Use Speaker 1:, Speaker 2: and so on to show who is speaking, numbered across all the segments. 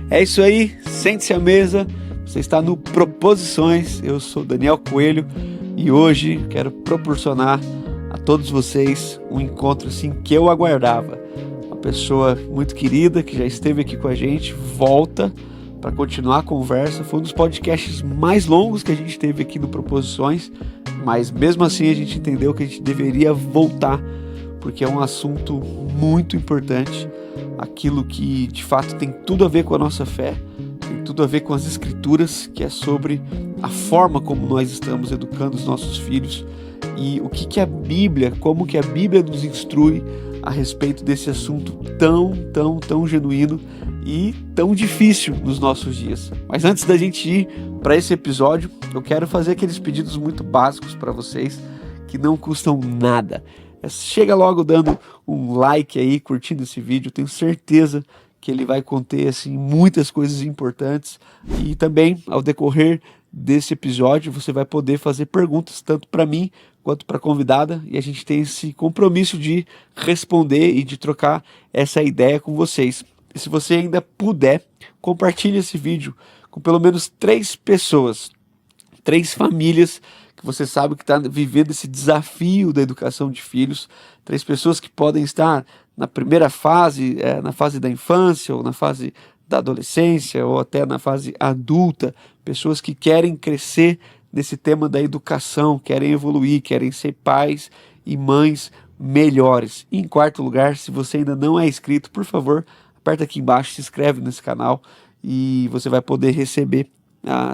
Speaker 1: É isso aí, sente-se à mesa, você está no Proposições, eu sou Daniel Coelho e hoje quero proporcionar a todos vocês um encontro assim que eu aguardava. Uma pessoa muito querida que já esteve aqui com a gente, volta para continuar a conversa. Foi um dos podcasts mais longos que a gente teve aqui no Proposições, mas mesmo assim a gente entendeu que a gente deveria voltar, porque é um assunto muito importante, aquilo que de fato tem tudo a ver com a nossa fé, tem tudo a ver com as Escrituras, que é sobre a forma como nós estamos educando os nossos filhos e o que a Bíblia, como que a Bíblia nos instrui a respeito desse assunto tão genuíno e tão difícil nos nossos dias. Mas antes da gente ir para esse episódio, eu quero fazer aqueles pedidos muito básicos para vocês que não custam nada. Chega logo dando um like aí, curtindo esse vídeo, tenho certeza que ele vai conter assim, muitas coisas importantes e também ao decorrer desse episódio você vai poder fazer perguntas tanto para mim quanto para a convidada e a gente tem esse compromisso de responder e de trocar essa ideia com vocês. E se você ainda puder, compartilhe esse vídeo com pelo menos 3 pessoas, 3 famílias que você sabe que está vivendo esse desafio da educação de filhos, 3 pessoas que podem estar na primeira fase, na fase da infância, ou na fase da adolescência, ou até na fase adulta, pessoas que querem crescer nesse tema da educação, querem evoluir, querem ser pais e mães melhores. E em quarto lugar, se você ainda não é inscrito, por favor, aperta aqui embaixo, se inscreve nesse canal e você vai poder receber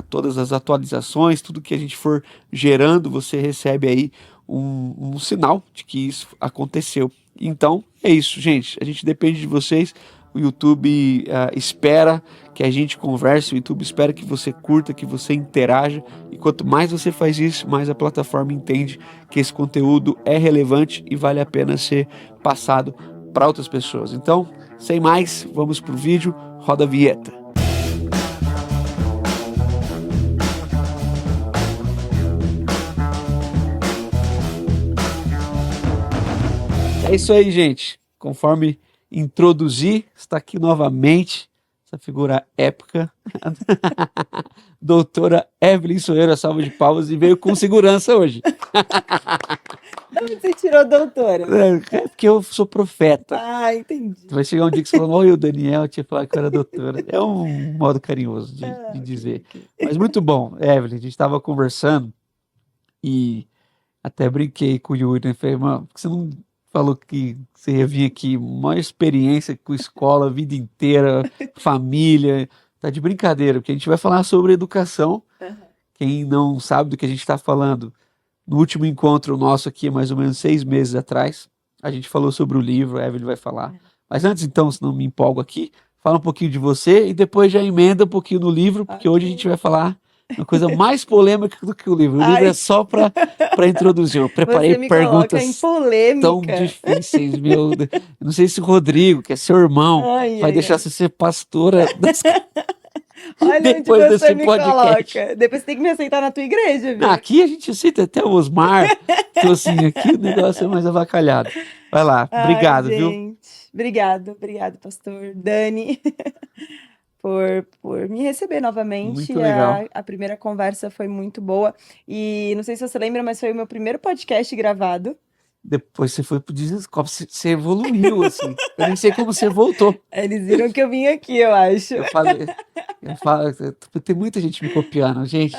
Speaker 1: todas as atualizações, tudo que a gente for gerando, você recebe aí um sinal de que isso aconteceu. Então, é isso, gente. A gente depende de vocês. O YouTube espera que a gente converse, o YouTube espera que você curta, que você interaja. E quanto mais você faz isso, mais a plataforma entende que esse conteúdo é relevante e vale a pena ser passado para outras pessoas. Então, sem mais, vamos pro vídeo. Roda a vinheta. É isso aí, gente. Conforme introduzi, está aqui novamente essa figura épica, doutora Evelyn Soeiro, salva de palmas, e veio com segurança hoje.
Speaker 2: De onde você tirou doutora?
Speaker 1: É porque eu sou profeta.
Speaker 2: Ah, entendi.
Speaker 1: Vai chegar um dia que você fala, oi, o Daniel tinha falado que eu era doutora. É um modo carinhoso de dizer. Mas muito bom, Evelyn, a gente estava conversando e até brinquei com o Yuri, né? Falei, mano, por que você não falou que você ia vir aqui, uma experiência com escola, a vida inteira, família, tá de brincadeira, porque a gente vai falar sobre educação. Quem não sabe do que a gente está falando, no último encontro nosso aqui, mais ou menos 6 meses atrás, a gente falou sobre o livro, a Evelyn vai falar. Mas antes então, se não me empolgo aqui, fala um pouquinho de você e depois já emenda um pouquinho no livro, porque hoje a gente vai falar uma coisa mais polêmica do que o livro. O livro é só para introduzir. Eu preparei perguntas tão difíceis, meu. Eu não sei se o Rodrigo, que é seu irmão, vai deixar você ser pastora
Speaker 2: Olha
Speaker 1: depois
Speaker 2: onde você
Speaker 1: desse
Speaker 2: me
Speaker 1: podcast.
Speaker 2: coloca. Depois você tem que me aceitar na tua igreja, viu?
Speaker 1: Aqui a gente cita até o Osmar. Então, assim, aqui o negócio é mais avacalhado. Vai lá, obrigado, viu?
Speaker 2: Obrigado, pastor Dani. Por me receber novamente.
Speaker 1: Muito legal.
Speaker 2: A primeira conversa foi muito boa. E não sei se você lembra, mas foi o meu primeiro podcast gravado.
Speaker 1: Depois você foi pro Discord, você evoluiu, assim. Eu nem sei como você voltou.
Speaker 2: Eles viram que eu vim aqui, eu acho.
Speaker 1: Eu falei, Eu falo, tem muita gente me copiando, gente.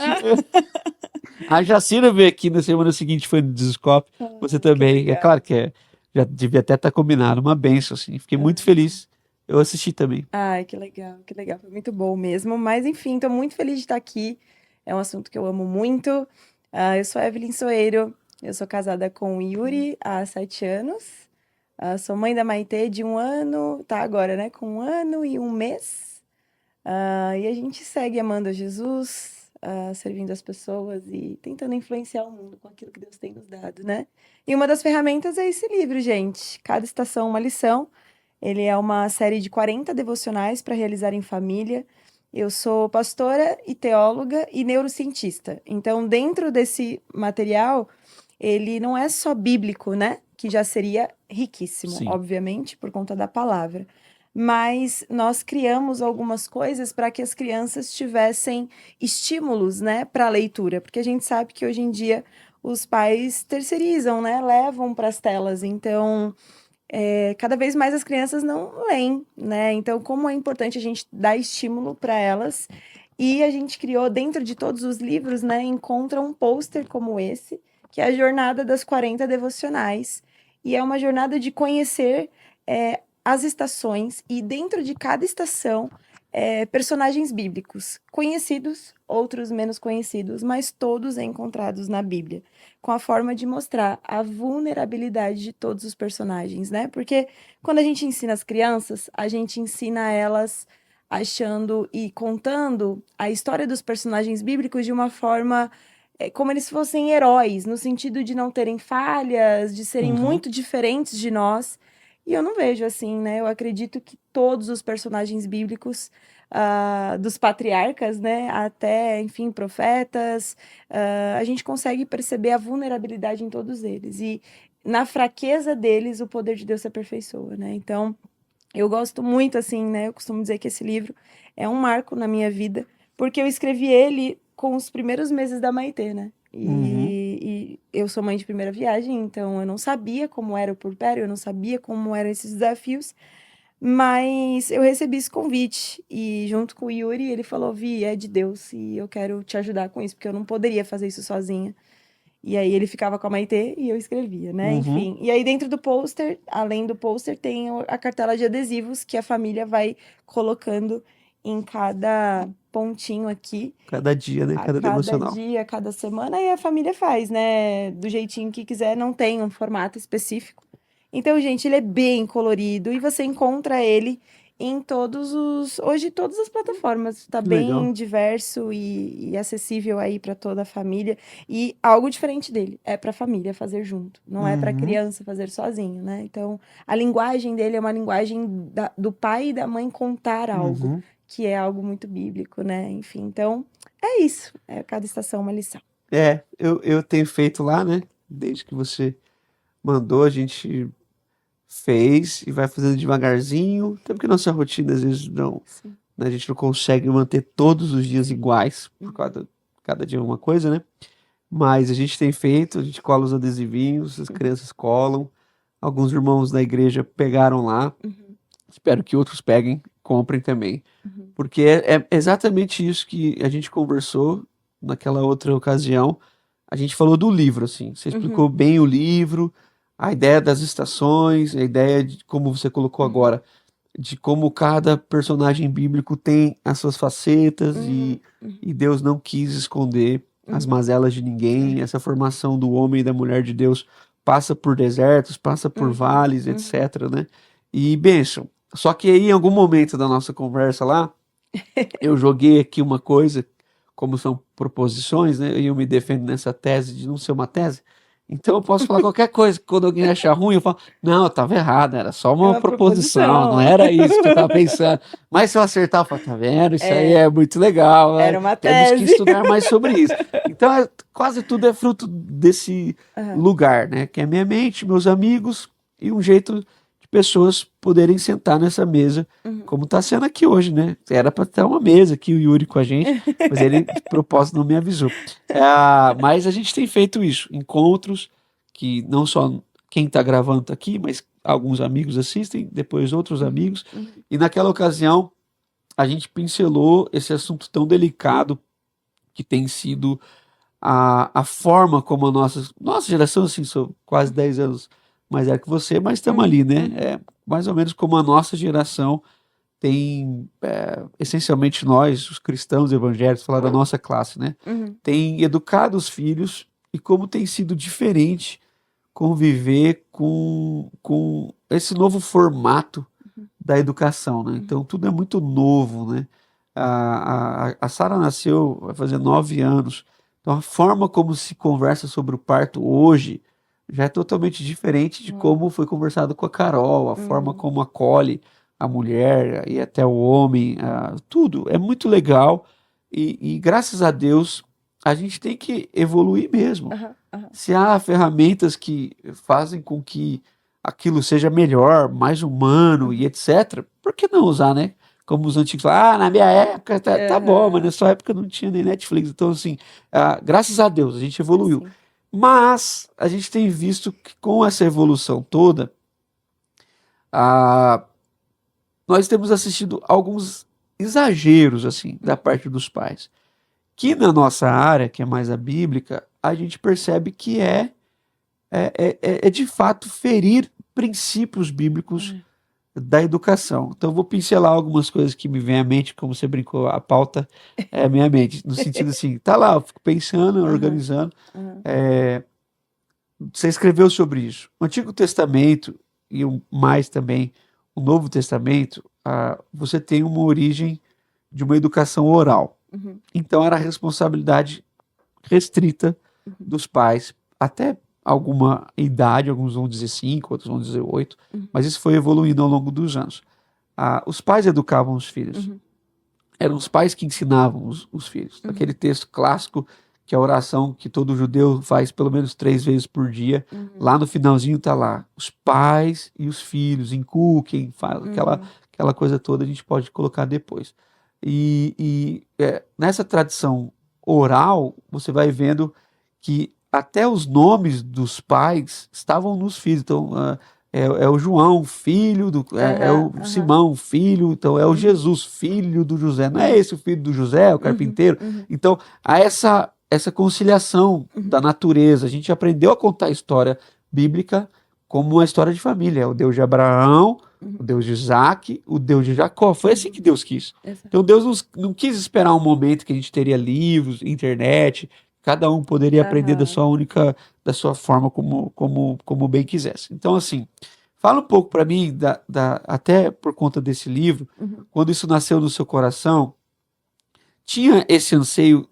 Speaker 1: A Jacira veio aqui na semana seguinte, foi no Descope. Você
Speaker 2: Que
Speaker 1: também. É
Speaker 2: legal.
Speaker 1: claro que já devia até estar combinado. Uma benção, assim. Fiquei muito feliz. Eu assisti também.
Speaker 2: Ai, que legal, que legal. Foi muito bom mesmo. Mas, enfim, tô muito feliz de estar aqui. É um assunto que eu amo muito. Eu sou Evelyn Soeiro. Eu sou casada com o Yuri há 7 anos. Sou mãe da Maitê de 1 ano, tá agora, né? Com 1 ano e 1 mês. E a gente segue amando a Jesus, servindo as pessoas e tentando influenciar o mundo com aquilo que Deus tem nos dado, né? E uma das ferramentas é esse livro, gente. Cada estação uma lição. Ele é uma série de 40 devocionais para realizar em família. Eu sou pastora e teóloga e neurocientista. Então, dentro desse material, ele não é só bíblico, né? Que já seria riquíssimo,
Speaker 1: Sim.
Speaker 2: obviamente, por conta da palavra. Mas nós criamos algumas coisas para que as crianças tivessem estímulos, né, para a leitura, porque a gente sabe que hoje em dia os pais terceirizam, né, levam para as telas. Então, cada vez mais as crianças não leem, né? Então, como é importante a gente dar estímulo para elas. E a gente criou, dentro de todos os livros, né, encontra um pôster como esse, que é a Jornada das 40 Devocionais. E é uma jornada de conhecer as estações e, dentro de cada estação, personagens bíblicos, conhecidos, outros menos conhecidos, mas todos encontrados na Bíblia, com a forma de mostrar a vulnerabilidade de todos os personagens, né? Porque quando a gente ensina as crianças, a gente ensina elas achando e contando a história dos personagens bíblicos de uma forma como eles fossem heróis, no sentido de não terem falhas, de serem
Speaker 1: Uhum.
Speaker 2: muito diferentes de nós. E eu não vejo assim, né? Eu acredito que todos os personagens bíblicos, dos patriarcas, né, até, enfim, profetas, a gente consegue perceber a vulnerabilidade em todos eles. E na fraqueza deles, o poder de Deus se aperfeiçoa, né? Então, eu gosto muito, assim, né? Eu costumo dizer que esse livro é um marco na minha vida, porque eu escrevi ele com os primeiros meses da Maitê, né?
Speaker 1: Uhum.
Speaker 2: E eu sou mãe de primeira viagem, então eu não sabia como era o puerpério, eu não sabia como eram esses desafios, mas eu recebi esse convite e junto com o Yuri, ele falou, Vi, é de Deus e eu quero te ajudar com isso, porque eu não poderia fazer isso sozinha. E aí ele ficava com a Maitê e eu escrevia, né?
Speaker 1: Uhum.
Speaker 2: Enfim. E aí dentro do pôster, além do pôster, tem a cartela de adesivos que a família vai colocando em cada pontinho aqui,
Speaker 1: Cada dia, né?
Speaker 2: a
Speaker 1: Cada
Speaker 2: cada
Speaker 1: devocional.
Speaker 2: dia, cada semana, e a família faz, né? Do jeitinho que quiser, não tem um formato específico. Então, gente, ele é bem colorido e você encontra ele em hoje todas as plataformas. Tá
Speaker 1: Que legal.
Speaker 2: bem diverso e acessível aí para toda a família. E algo diferente dele, é para a família fazer junto, não é para
Speaker 1: Uhum.
Speaker 2: criança fazer sozinho, né? Então, a linguagem dele é uma linguagem do pai e da mãe contar algo,
Speaker 1: Uhum.
Speaker 2: que é algo muito bíblico, né? Enfim, então, é isso. É cada estação uma lição.
Speaker 1: Eu tenho feito lá, né? Desde que você mandou, a gente fez e vai fazendo devagarzinho. Até porque nossa rotina às vezes não,
Speaker 2: Sim.
Speaker 1: né, a gente não consegue manter todos os dias iguais, por
Speaker 2: Uhum.
Speaker 1: causa cada dia é uma coisa, né? Mas a gente tem feito, a gente cola os adesivinhos, as
Speaker 2: Uhum.
Speaker 1: crianças colam. Alguns irmãos da igreja pegaram lá.
Speaker 2: Uhum.
Speaker 1: Espero que outros peguem, comprem também.
Speaker 2: Uhum.
Speaker 1: Porque é exatamente isso que a gente conversou naquela outra ocasião. A gente falou do livro, assim. Você
Speaker 2: Uhum.
Speaker 1: explicou bem o livro, a ideia das estações, a ideia de como você colocou
Speaker 2: Uhum.
Speaker 1: agora, de como cada personagem bíblico tem as suas facetas
Speaker 2: Uhum.
Speaker 1: e Deus não quis esconder as
Speaker 2: Uhum.
Speaker 1: mazelas de ninguém. Essa formação do homem e da mulher de Deus passa por desertos, passa por
Speaker 2: Uhum.
Speaker 1: vales,
Speaker 2: Uhum.
Speaker 1: etc, né? E bênção. Só que aí, em algum momento da nossa conversa lá, eu joguei aqui uma coisa, como são proposições, né? E eu me defendo nessa tese de não ser uma tese. Então eu posso falar qualquer coisa. Quando alguém achar ruim, eu falo, não, eu estava errado, era só
Speaker 2: É
Speaker 1: uma
Speaker 2: uma
Speaker 1: proposição, não
Speaker 2: proposição.
Speaker 1: era isso que eu estava pensando. Mas se eu acertar, eu falo, tá vendo? Isso aí
Speaker 2: É,
Speaker 1: é muito legal, né?
Speaker 2: era uma
Speaker 1: Temos que
Speaker 2: tese.
Speaker 1: estudar mais sobre isso. Então, quase tudo é fruto desse
Speaker 2: Aham.
Speaker 1: lugar, né? Que é minha mente, meus amigos e um jeito de pessoas poderem sentar nessa mesa
Speaker 2: Uhum.
Speaker 1: como está sendo aqui hoje, né? Era para ter uma mesa aqui, o Yuri com a gente, mas ele, de propósito, não me avisou. Mas a gente tem feito isso, encontros que não só quem está gravando tá aqui, mas alguns amigos assistem, depois outros
Speaker 2: Uhum.
Speaker 1: amigos.
Speaker 2: Uhum.
Speaker 1: E naquela ocasião, a gente pincelou esse assunto tão delicado que tem sido a forma como a nossa geração, assim, sou quase 10 anos mais velho que você, mas estamos ali, né? É mais ou menos como a nossa geração tem, essencialmente nós, os cristãos evangélicos, falar da nossa classe, né?
Speaker 2: Uhum.
Speaker 1: Tem educado os filhos e como tem sido diferente conviver com esse novo formato da educação, né? Então tudo é muito novo, né? A Sara nasceu, vai fazer 9 anos. Então a forma como se conversa sobre o parto hoje já é totalmente diferente de como foi conversado com a Carol, a forma como acolhe a mulher e até o homem, tudo é muito legal e graças a Deus a gente tem que evoluir mesmo.
Speaker 2: Aham, aham.
Speaker 1: Se há ferramentas que fazem com que aquilo seja melhor, mais humano e etc., por que não usar, né? Como os antigos falam, na minha época tá bom, mas
Speaker 2: Aham.
Speaker 1: na sua época não tinha nem Netflix. Então, assim, graças a Deus a gente evoluiu.
Speaker 2: Sim.
Speaker 1: Mas a gente tem visto que com essa evolução toda, ah, nós temos assistido alguns exageros, assim, da parte dos pais. Que na nossa área, que é mais a bíblica, a gente percebe que é de fato ferir princípios bíblicos da educação. Então, eu vou pincelar algumas coisas que me vêm à mente, como você brincou, a pauta é a minha mente, no sentido assim, tá lá, eu fico pensando,
Speaker 2: Aham,
Speaker 1: organizando.
Speaker 2: aham.
Speaker 1: Você escreveu sobre isso. O Antigo Testamento e mais também o Novo Testamento, você tem uma origem de uma educação oral.
Speaker 2: Uhum,
Speaker 1: Então, era a responsabilidade restrita
Speaker 2: uhum,
Speaker 1: dos pais até alguma idade, alguns vão dizer 5, outros vão dizer 8,
Speaker 2: uhum,
Speaker 1: mas isso foi evoluindo ao longo dos anos. Os pais educavam os filhos,
Speaker 2: uhum,
Speaker 1: eram os pais que ensinavam os filhos.
Speaker 2: uhum,
Speaker 1: Aquele texto clássico, que é a oração que todo judeu faz pelo menos 3 vezes por dia,
Speaker 2: uhum,
Speaker 1: lá no finalzinho tá lá, os pais e os filhos, inculquem, fala,
Speaker 2: uhum,
Speaker 1: aquela coisa toda a gente pode colocar depois. Nessa tradição oral, você vai vendo que até os nomes dos pais estavam nos filhos. Então, é o João, filho do. É
Speaker 2: aham,
Speaker 1: o
Speaker 2: aham,
Speaker 1: Simão, filho. Então, é o
Speaker 2: uhum,
Speaker 1: Jesus, filho do José. Não é
Speaker 2: uhum,
Speaker 1: esse o filho do José, o
Speaker 2: uhum,
Speaker 1: carpinteiro?
Speaker 2: uhum,
Speaker 1: Então, há essa conciliação
Speaker 2: uhum,
Speaker 1: da natureza. A gente aprendeu a contar a história bíblica como uma história de família. É o Deus de Abraão, o
Speaker 2: uhum,
Speaker 1: Deus de Isaac, o Deus de Jacó. Foi assim
Speaker 2: uhum.
Speaker 1: que Deus quis.
Speaker 2: Exato.
Speaker 1: Então Deus não quis esperar um momento que a gente teria livros, internet, cada um poderia aprender
Speaker 2: Aham.
Speaker 1: da sua forma como bem quisesse. Então, assim, fala um pouco para mim, até por conta desse livro,
Speaker 2: Uhum,
Speaker 1: quando isso nasceu no seu coração, tinha esse anseio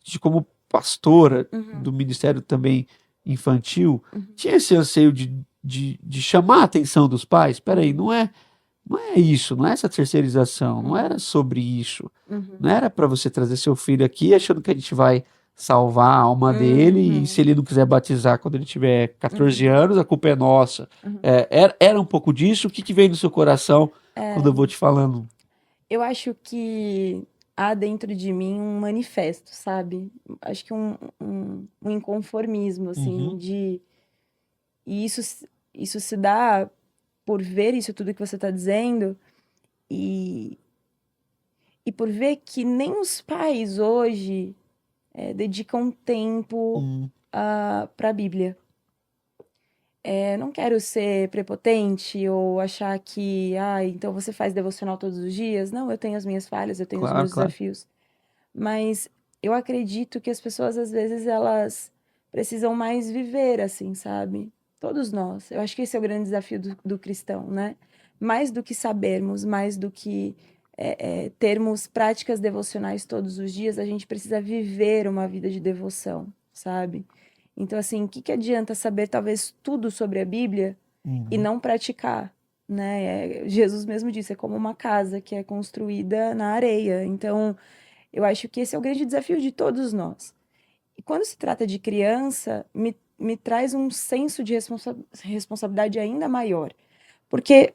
Speaker 1: de como pastora
Speaker 2: uhum,
Speaker 1: do ministério também infantil,
Speaker 2: uhum,
Speaker 1: tinha esse anseio de chamar a atenção dos pais? Espera aí,
Speaker 2: uhum,
Speaker 1: não é isso, não é essa terceirização, não
Speaker 2: uhum,
Speaker 1: era sobre isso.
Speaker 2: uhum,
Speaker 1: Não era para você trazer seu filho aqui achando que a gente vai salvar a alma dele e se
Speaker 2: uhum,
Speaker 1: ele não quiser batizar quando ele tiver 14
Speaker 2: uhum,
Speaker 1: anos, a culpa é nossa.
Speaker 2: uhum.
Speaker 1: Era um pouco disso. O que veio no seu coração quando eu
Speaker 2: É,
Speaker 1: vou te falando?
Speaker 2: eu acho que há dentro de mim um manifesto, sabe? Acho que um inconformismo, assim,
Speaker 1: Uhum,
Speaker 2: de. E isso se dá por ver isso tudo que você está dizendo e, e por ver que nem os pais hoje dedicam tempo
Speaker 1: uhum,
Speaker 2: para a Bíblia. Não quero ser prepotente ou achar que, então você faz devocional todos os dias. Não, eu tenho as minhas falhas, eu tenho os
Speaker 1: claro,
Speaker 2: meus
Speaker 1: claro.
Speaker 2: desafios. Mas eu acredito que as pessoas, às vezes, elas precisam mais viver, assim, sabe? Todos nós. Eu acho que esse é o grande desafio do cristão, né? Mais do que sabermos, mais do que termos práticas devocionais todos os dias, a gente precisa viver uma vida de devoção, sabe? Então, assim, o que que adianta saber talvez tudo sobre a Bíblia e
Speaker 1: Uhum,
Speaker 2: não praticar, né? Jesus mesmo disse, é como uma casa que é construída na areia. Então, eu acho que esse é o grande desafio de todos nós. E quando se trata de criança, me traz um senso de responsabilidade ainda maior. Porque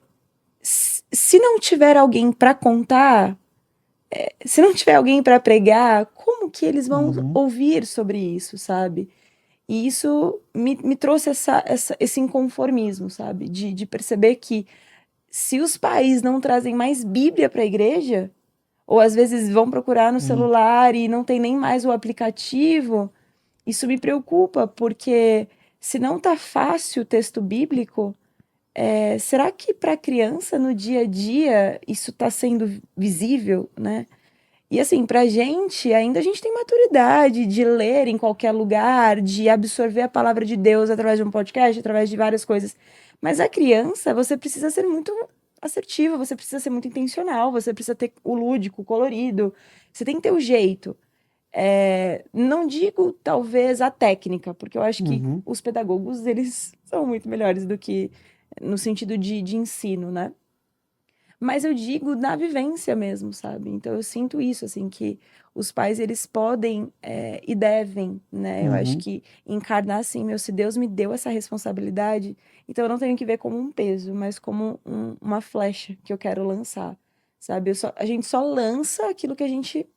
Speaker 2: se não tiver alguém para contar, se não tiver alguém para pregar, como que eles vão
Speaker 1: uhum,
Speaker 2: ouvir sobre isso, sabe? E isso me trouxe esse inconformismo, sabe? De perceber que se os pais não trazem mais Bíblia para a igreja, ou às vezes vão procurar no celular e não tem nem mais o aplicativo, isso me preocupa, porque se não tá fácil o texto bíblico, será que para a criança no dia a dia isso está sendo visível, né? E assim, pra gente, ainda a gente tem maturidade de ler em qualquer lugar, de absorver a palavra de Deus através de um podcast, através de várias coisas. Mas a criança, você precisa ser muito assertivo, você precisa ser muito intencional, você precisa ter o lúdico, o colorido, você tem que ter o jeito. Não digo talvez a técnica, porque eu acho que
Speaker 1: Uhum.
Speaker 2: os pedagogos, eles são muito melhores do que no sentido de ensino, né? Mas eu digo na vivência mesmo, sabe? Então eu sinto isso, assim, que os pais, eles podem e devem, né? Eu acho
Speaker 1: Uhum.
Speaker 2: que encarnar assim, meu, se Deus me deu essa responsabilidade, então eu não tenho que ver como um peso, mas como uma flecha que eu quero lançar, sabe? A gente só lança aquilo que a gente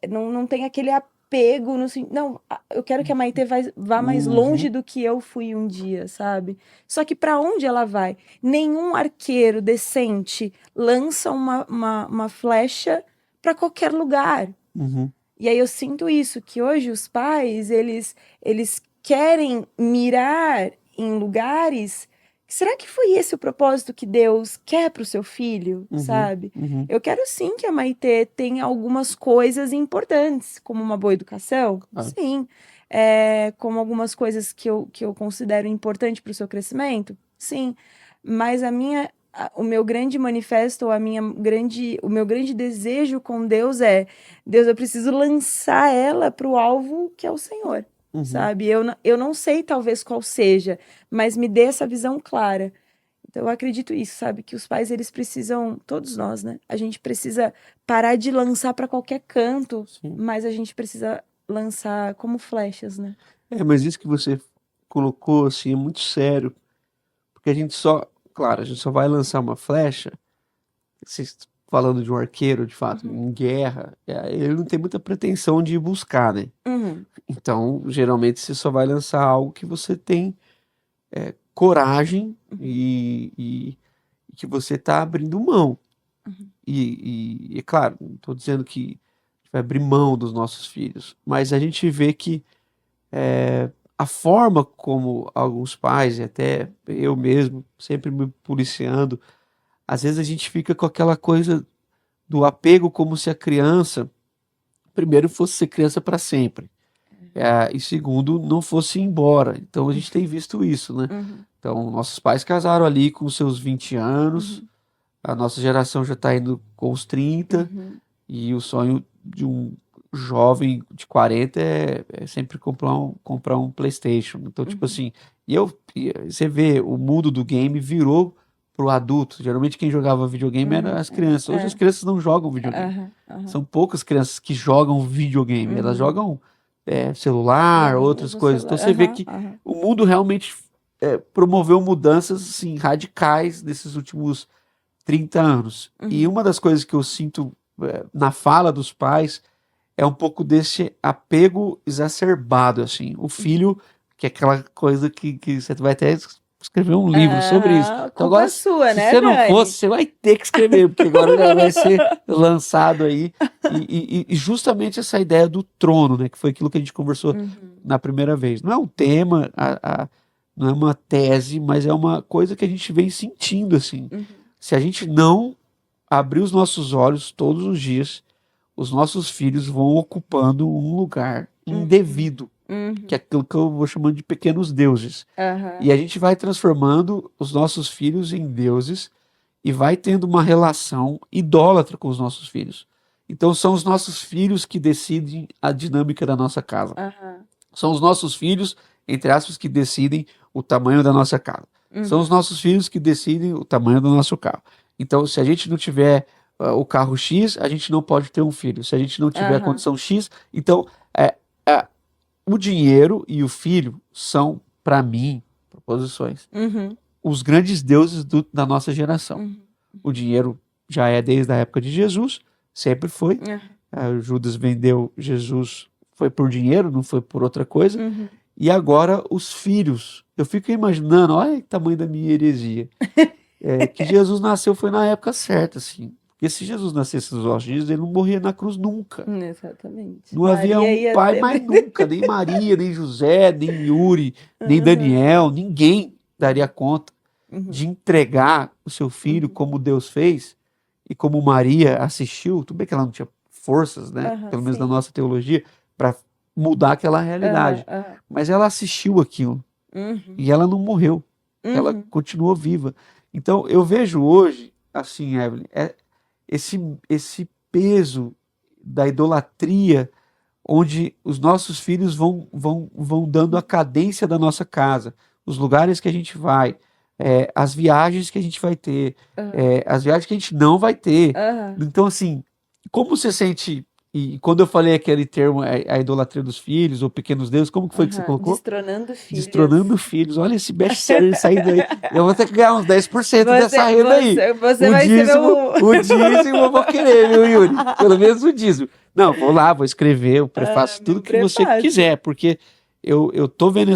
Speaker 2: não tem aquele apego no não, eu quero que a Maitê vá mais longe
Speaker 1: Uhum.
Speaker 2: do que eu fui um dia, sabe? Só que para onde ela vai? Nenhum arqueiro decente lança uma flecha para qualquer lugar.
Speaker 1: Uhum.
Speaker 2: E aí eu sinto isso, que hoje os pais, eles querem mirar em lugares. Será que foi esse o propósito que Deus quer para o seu filho,
Speaker 1: Uhum.
Speaker 2: sabe?
Speaker 1: Uhum.
Speaker 2: Eu quero sim que a Maitê tenha algumas coisas importantes, como uma boa educação,
Speaker 1: Claro.
Speaker 2: sim. Como algumas coisas que eu considero importante para o seu crescimento, sim. Mas o meu grande manifesto, o meu grande desejo com Deus é: Deus, eu preciso lançar ela para o alvo que é o Senhor,
Speaker 1: Uhum.
Speaker 2: sabe? Eu não sei talvez qual seja, mas me dê essa visão clara. Então eu acredito isso, sabe? Que os pais, eles precisam, todos nós, né? A gente precisa parar de lançar para qualquer canto,
Speaker 1: Sim.
Speaker 2: mas a gente precisa lançar como flechas, né?
Speaker 1: Mas isso que você colocou, assim, é muito sério, porque claro, a gente só vai lançar uma flecha, vocês falando de um arqueiro, de fato,
Speaker 2: Uhum.
Speaker 1: em guerra, ele não tem muita pretensão de ir buscar, né?
Speaker 2: Uhum.
Speaker 1: Então, geralmente, você só vai lançar algo que você tem coragem
Speaker 2: Uhum.
Speaker 1: e que você tá abrindo mão.
Speaker 2: Uhum.
Speaker 1: É claro, não estou dizendo que a gente vai abrir mão dos nossos filhos, mas a gente vê que a forma como alguns pais, e até eu mesmo, sempre me policiando, às vezes a gente fica com aquela coisa do apego como se a criança, primeiro, fosse ser criança para sempre, e segundo, não fosse ir embora. Então a gente tem visto isso, né?
Speaker 2: Uhum.
Speaker 1: Então, nossos pais casaram ali com seus 20 anos,
Speaker 2: Uhum.
Speaker 1: a nossa geração já está indo com os 30.
Speaker 2: Uhum.
Speaker 1: E o sonho de um jovem de 40 é sempre comprar um PlayStation. Então, tipo
Speaker 2: Uhum.
Speaker 1: assim, você vê, o mundo do game virou pro adulto. Geralmente quem jogava videogame eram
Speaker 2: Uhum.
Speaker 1: as crianças. Hoje as crianças não jogam videogame.
Speaker 2: Aham. Aham.
Speaker 1: São poucas crianças que jogam videogame. Elas
Speaker 2: Uhum.
Speaker 1: jogam celular, outras
Speaker 2: Usam
Speaker 1: coisas. Então
Speaker 2: celular.
Speaker 1: você vê
Speaker 2: Aham.
Speaker 1: que
Speaker 2: Aham.
Speaker 1: o mundo realmente promoveu mudanças assim, radicais nesses últimos 30 anos. E
Speaker 2: Uhum.
Speaker 1: uma das coisas que eu sinto na fala dos pais é um pouco desse apego exacerbado, assim. O filho, que é aquela coisa que você vai até escrever um livro sobre isso.
Speaker 2: Aham.
Speaker 1: Então
Speaker 2: Culpa
Speaker 1: agora,
Speaker 2: sua,
Speaker 1: se
Speaker 2: né,
Speaker 1: você não fosse,
Speaker 2: Dani?
Speaker 1: você vai ter que escrever, porque agora já vai ser lançado aí. E justamente essa ideia do trono, né, que foi aquilo que a gente conversou
Speaker 2: Uhum.
Speaker 1: na primeira vez. Não é um tema, não é uma tese, mas é uma coisa que a gente vem sentindo, assim.
Speaker 2: Uhum.
Speaker 1: Se a gente não abrir os nossos olhos todos os dias, os nossos filhos vão ocupando um lugar
Speaker 2: Uhum.
Speaker 1: indevido, que é
Speaker 2: Uhum.
Speaker 1: aquilo que eu vou chamando de pequenos deuses.
Speaker 2: Aham.
Speaker 1: E a gente vai transformando os nossos filhos em deuses e vai tendo uma relação idólatra com os nossos filhos. Então são os nossos filhos que decidem a dinâmica da nossa casa.
Speaker 2: Aham.
Speaker 1: São os nossos filhos, entre aspas, que decidem o tamanho da nossa casa. São os
Speaker 2: Uhum.
Speaker 1: nossos filhos que decidem o tamanho do nosso carro. Então, se a gente não tiver o carro X, a gente não pode ter um filho. Se a gente não tiver a
Speaker 2: Aham.
Speaker 1: condição X, então é, o dinheiro e o filho são, para mim, proposições,
Speaker 2: Uhum.
Speaker 1: os grandes deuses da nossa geração.
Speaker 2: Uhum.
Speaker 1: O dinheiro já é desde a época de Jesus, sempre foi.
Speaker 2: Aham.
Speaker 1: Judas vendeu Jesus, foi por dinheiro, não foi por outra coisa.
Speaker 2: Uhum.
Speaker 1: E agora os filhos. Eu fico imaginando, olha o tamanho da minha heresia. que Jesus nasceu foi na época certa, assim. Porque se Jesus nascesse nos nossos dias, ele não morria na cruz nunca.
Speaker 2: Exatamente.
Speaker 1: Não havia
Speaker 2: Maria
Speaker 1: um
Speaker 2: ia
Speaker 1: pai
Speaker 2: ter.
Speaker 1: mais nunca, nem Maria, nem José, nem Yuri, nem
Speaker 2: Aham.
Speaker 1: Daniel, ninguém daria conta
Speaker 2: Uhum.
Speaker 1: de entregar o seu filho
Speaker 2: Uhum.
Speaker 1: como Deus fez e como Maria assistiu. Tudo bem que ela não tinha forças, né?
Speaker 2: Aham,
Speaker 1: Pelo menos na
Speaker 2: sim.
Speaker 1: nossa teologia, para mudar aquela
Speaker 2: Aham,
Speaker 1: realidade.
Speaker 2: aham.
Speaker 1: Mas ela assistiu aquilo
Speaker 2: Uhum.
Speaker 1: e ela não morreu, ela
Speaker 2: Uhum.
Speaker 1: continuou viva. Então eu vejo hoje, assim, Evelyn, esse peso da idolatria onde os nossos filhos vão dando a cadência da nossa casa, os lugares que a gente vai, as viagens que a gente vai ter,
Speaker 2: Aham.
Speaker 1: as viagens que a gente não vai ter.
Speaker 2: Aham.
Speaker 1: Então, assim, como você sente, e quando eu falei aquele termo, a idolatria dos filhos, ou pequenos deuses, como que foi que você
Speaker 2: Aham.
Speaker 1: colocou?
Speaker 2: Destronando filhos.
Speaker 1: Destronando filhos. Olha esse best-seller saindo aí. Eu vou ter que ganhar uns 10% dessa
Speaker 2: Você,
Speaker 1: renda aí.
Speaker 2: você
Speaker 1: O
Speaker 2: vai ser
Speaker 1: dízimo,
Speaker 2: meu.
Speaker 1: o dízimo eu vou querer, viu, Yuri? Pelo menos o dízimo. Não, vou lá, vou escrever o
Speaker 2: Ah,
Speaker 1: prefácio, tudo
Speaker 2: meu
Speaker 1: que você
Speaker 2: prefácio.
Speaker 1: quiser, porque eu tô vendo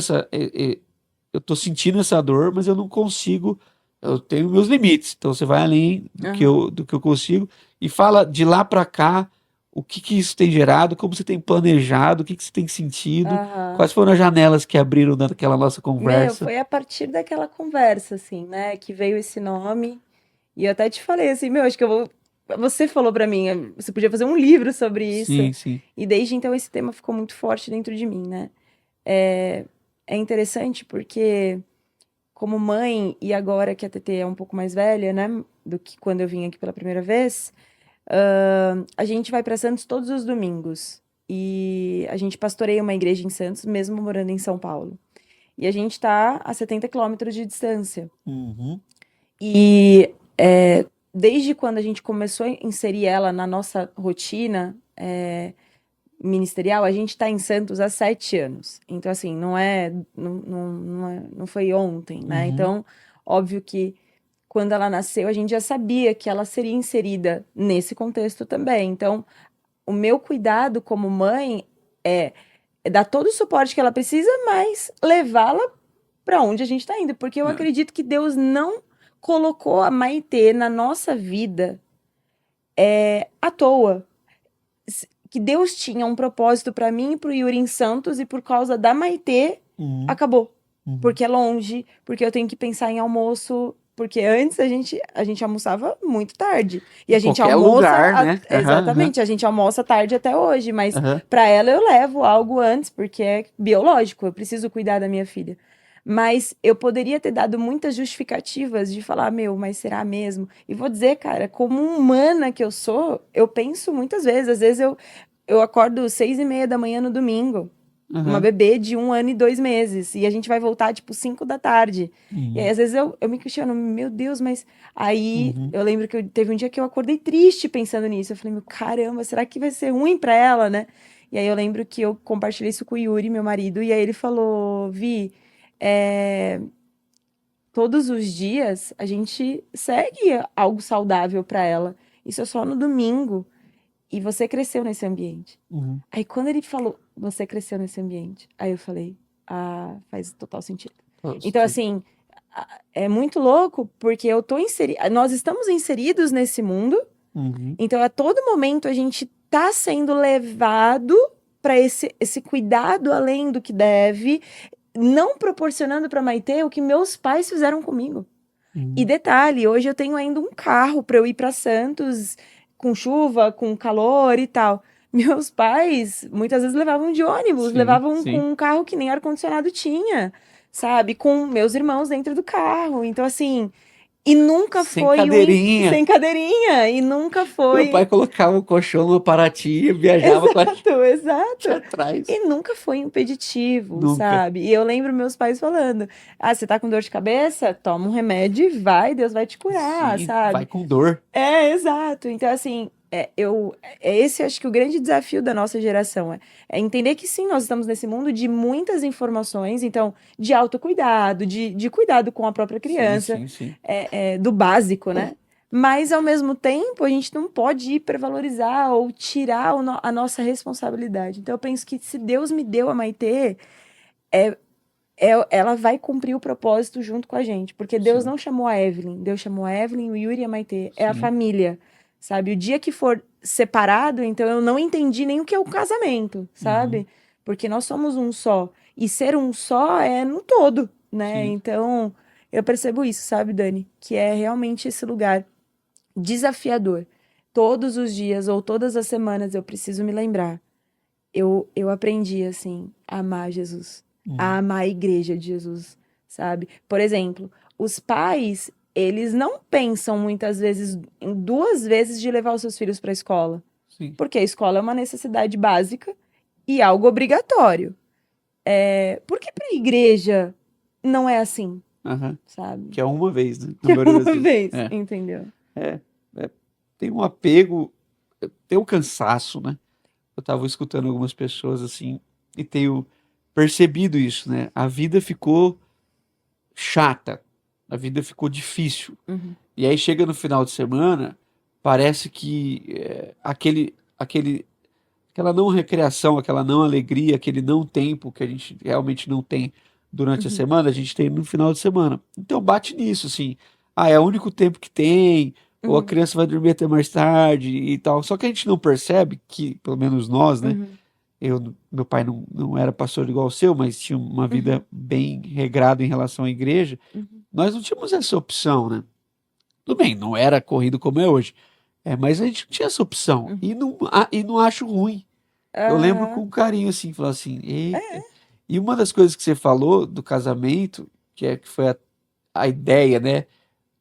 Speaker 1: eu tô sentindo essa dor, mas eu não consigo, eu tenho meus limites. Então você vai além
Speaker 2: Aham.
Speaker 1: do que eu consigo e fala de lá para cá o que que isso tem gerado, como você tem planejado, o que que você tem sentido,
Speaker 2: Aham.
Speaker 1: quais foram as janelas que abriram naquela nossa
Speaker 2: Meu,
Speaker 1: conversa.
Speaker 2: foi a partir daquela conversa, assim, né, que veio esse nome. E eu até te falei assim, meu, acho que eu vou. Você falou pra mim, você podia fazer um livro sobre isso.
Speaker 1: Sim, sim.
Speaker 2: E desde então esse tema ficou muito forte dentro de mim, né? É, é interessante porque, como mãe, e agora que a TT é um pouco mais velha, né, do que quando eu vim aqui pela primeira vez, a gente vai para Santos todos os domingos. E a gente pastoreia uma igreja em Santos, mesmo morando em São Paulo. E a gente tá a 70 quilômetros de distância.
Speaker 1: Uhum,
Speaker 2: E desde quando a gente começou a inserir ela na nossa rotina ministerial, a gente está em Santos há 7 anos. Então, assim, não foi ontem, né?
Speaker 1: uhum.
Speaker 2: Então, óbvio que quando ela nasceu, a gente já sabia que ela seria inserida nesse contexto também. Então, o meu cuidado como mãe é dar todo o suporte que ela precisa, mas levá-la para onde a gente está indo. Porque eu
Speaker 1: É,
Speaker 2: acredito que Deus não colocou a Maitê na nossa vida à toa. Que Deus tinha um propósito para mim e para o Yuri em Santos, e por causa da Maitê,
Speaker 1: uhum,
Speaker 2: acabou.
Speaker 1: uhum.
Speaker 2: Porque é longe, porque eu tenho que pensar em almoço. Porque antes a gente almoçava muito tarde. E
Speaker 1: Em
Speaker 2: a gente
Speaker 1: qualquer
Speaker 2: almoça.
Speaker 1: lugar, né? Aham, aham,
Speaker 2: Exatamente, a gente almoça tarde até hoje. Mas
Speaker 1: aham.
Speaker 2: para ela eu levo algo antes, porque é biológico, eu preciso cuidar da minha filha. Mas eu poderia ter dado muitas justificativas de falar, meu, mas será mesmo? E vou dizer, cara, como humana que eu sou, eu penso muitas vezes. Às vezes eu acordo 6:30 da manhã no domingo. Uma
Speaker 1: Aham.
Speaker 2: bebê de 1 ano e 2 meses. E a gente vai voltar, tipo, 5 da tarde. E aí,
Speaker 1: Uhum,
Speaker 2: às vezes, eu me questiono, meu Deus, mas. Aí,
Speaker 1: uhum,
Speaker 2: eu lembro que teve um dia que eu acordei triste pensando nisso. Eu falei, meu caramba, será que vai ser ruim pra ela, né? E aí, eu lembro que eu compartilhei isso com o Yuri, meu marido. E aí, ele falou, Vi, é, todos os dias a gente segue algo saudável pra ela. Isso é só no domingo. E você cresceu nesse ambiente.
Speaker 1: uhum.
Speaker 2: Aí quando ele falou, você cresceu nesse ambiente, aí eu falei, faz total sentido.
Speaker 1: Faz
Speaker 2: Então,
Speaker 1: sentido.
Speaker 2: assim, é muito louco porque eu tô inserida, nós estamos inseridos nesse mundo,
Speaker 1: Uhum.
Speaker 2: então a todo momento a gente tá sendo levado para esse cuidado além do que deve, não proporcionando para Maitê o que meus pais fizeram comigo. E
Speaker 1: Uhum.
Speaker 2: detalhe, hoje eu tenho ainda um carro para eu ir para Santos com chuva, com calor e tal. Meus pais muitas vezes levavam de ônibus,
Speaker 1: Sim,
Speaker 2: levavam com
Speaker 1: sim.
Speaker 2: um carro que nem ar-condicionado tinha, sabe? Com meus irmãos dentro do carro. Então, assim, e nunca
Speaker 1: Sem
Speaker 2: foi um
Speaker 1: cadeirinha.
Speaker 2: sem cadeirinha, e nunca
Speaker 1: Meu pai
Speaker 2: foi.
Speaker 1: colocava o colchão numa Paraty e viajava com a
Speaker 2: Exato,
Speaker 1: gente
Speaker 2: exato.
Speaker 1: atrás.
Speaker 2: E nunca foi impeditivo,
Speaker 1: Nunca.
Speaker 2: sabe? E eu lembro meus pais falando: você tá com dor de cabeça? Toma um remédio e vai, Deus vai te curar,
Speaker 1: Sim, vai
Speaker 2: sabe?
Speaker 1: com dor.
Speaker 2: Exato. Então, assim, esse acho que o grande desafio da nossa geração é entender que sim, nós estamos nesse mundo de muitas informações, então, de autocuidado, de cuidado com a própria
Speaker 1: Sim,
Speaker 2: criança,
Speaker 1: sim, sim.
Speaker 2: do básico, né? Mas, ao mesmo tempo, a gente não pode hipervalorizar ou tirar a nossa responsabilidade. Então, eu penso que se Deus me deu a Maitê, ela vai cumprir o propósito junto com a gente. Porque Deus
Speaker 1: Sim,
Speaker 2: não chamou a Evelyn. Deus chamou a Evelyn, o Yuri e a Maitê. É a
Speaker 1: sim.
Speaker 2: família, sabe? O dia que for separado, então eu não entendi nem o que é o casamento,
Speaker 1: Uhum,
Speaker 2: sabe? Porque nós somos um só. E ser um só é no todo, né?
Speaker 1: sim.
Speaker 2: Então, eu percebo isso, sabe, Dani? Que é realmente esse lugar desafiador. Todos os dias ou todas as semanas eu preciso me lembrar. Eu aprendi, assim, a amar Jesus, a
Speaker 1: Uhum,
Speaker 2: amar a igreja de Jesus, sabe? Por exemplo, os pais, eles não pensam muitas vezes em duas vezes de levar os seus filhos para a escola,
Speaker 1: sim.
Speaker 2: porque a escola é uma necessidade básica e algo obrigatório. Por que para a igreja não é assim,
Speaker 1: Aham.
Speaker 2: sabe?
Speaker 1: Que é uma vez, né? Na
Speaker 2: Que é
Speaker 1: maioria das
Speaker 2: uma
Speaker 1: vezes.
Speaker 2: vez, entendeu?
Speaker 1: É, é. Tem um apego, tem um cansaço, né? Eu tava escutando algumas pessoas assim e tenho percebido isso, né? A vida ficou chata, a vida ficou difícil.
Speaker 2: Uhum,
Speaker 1: E aí chega no final de semana, parece que aquela não recreação, aquela não alegria, aquele não tempo que a gente realmente não tem durante a
Speaker 2: uhum,
Speaker 1: semana, a gente tem no final de semana. Então bate nisso, assim. Ah, é o único tempo que tem, ou a
Speaker 2: uhum,
Speaker 1: criança vai dormir até mais tarde e tal. Só que a gente não percebe que, pelo menos nós, né?
Speaker 2: uhum,
Speaker 1: Meu pai não era pastor igual o seu, mas tinha uma
Speaker 2: uhum,
Speaker 1: vida bem regrada em relação à igreja.
Speaker 2: uhum,
Speaker 1: Nós não tínhamos essa opção, né? Tudo bem, não era corrido como é hoje. Mas a gente não tinha essa opção.
Speaker 2: uhum.
Speaker 1: E não acho ruim. Eu lembro
Speaker 2: Aham.
Speaker 1: com carinho, assim, falar assim, eita. E uma das coisas que você falou do casamento, que foi a ideia, né?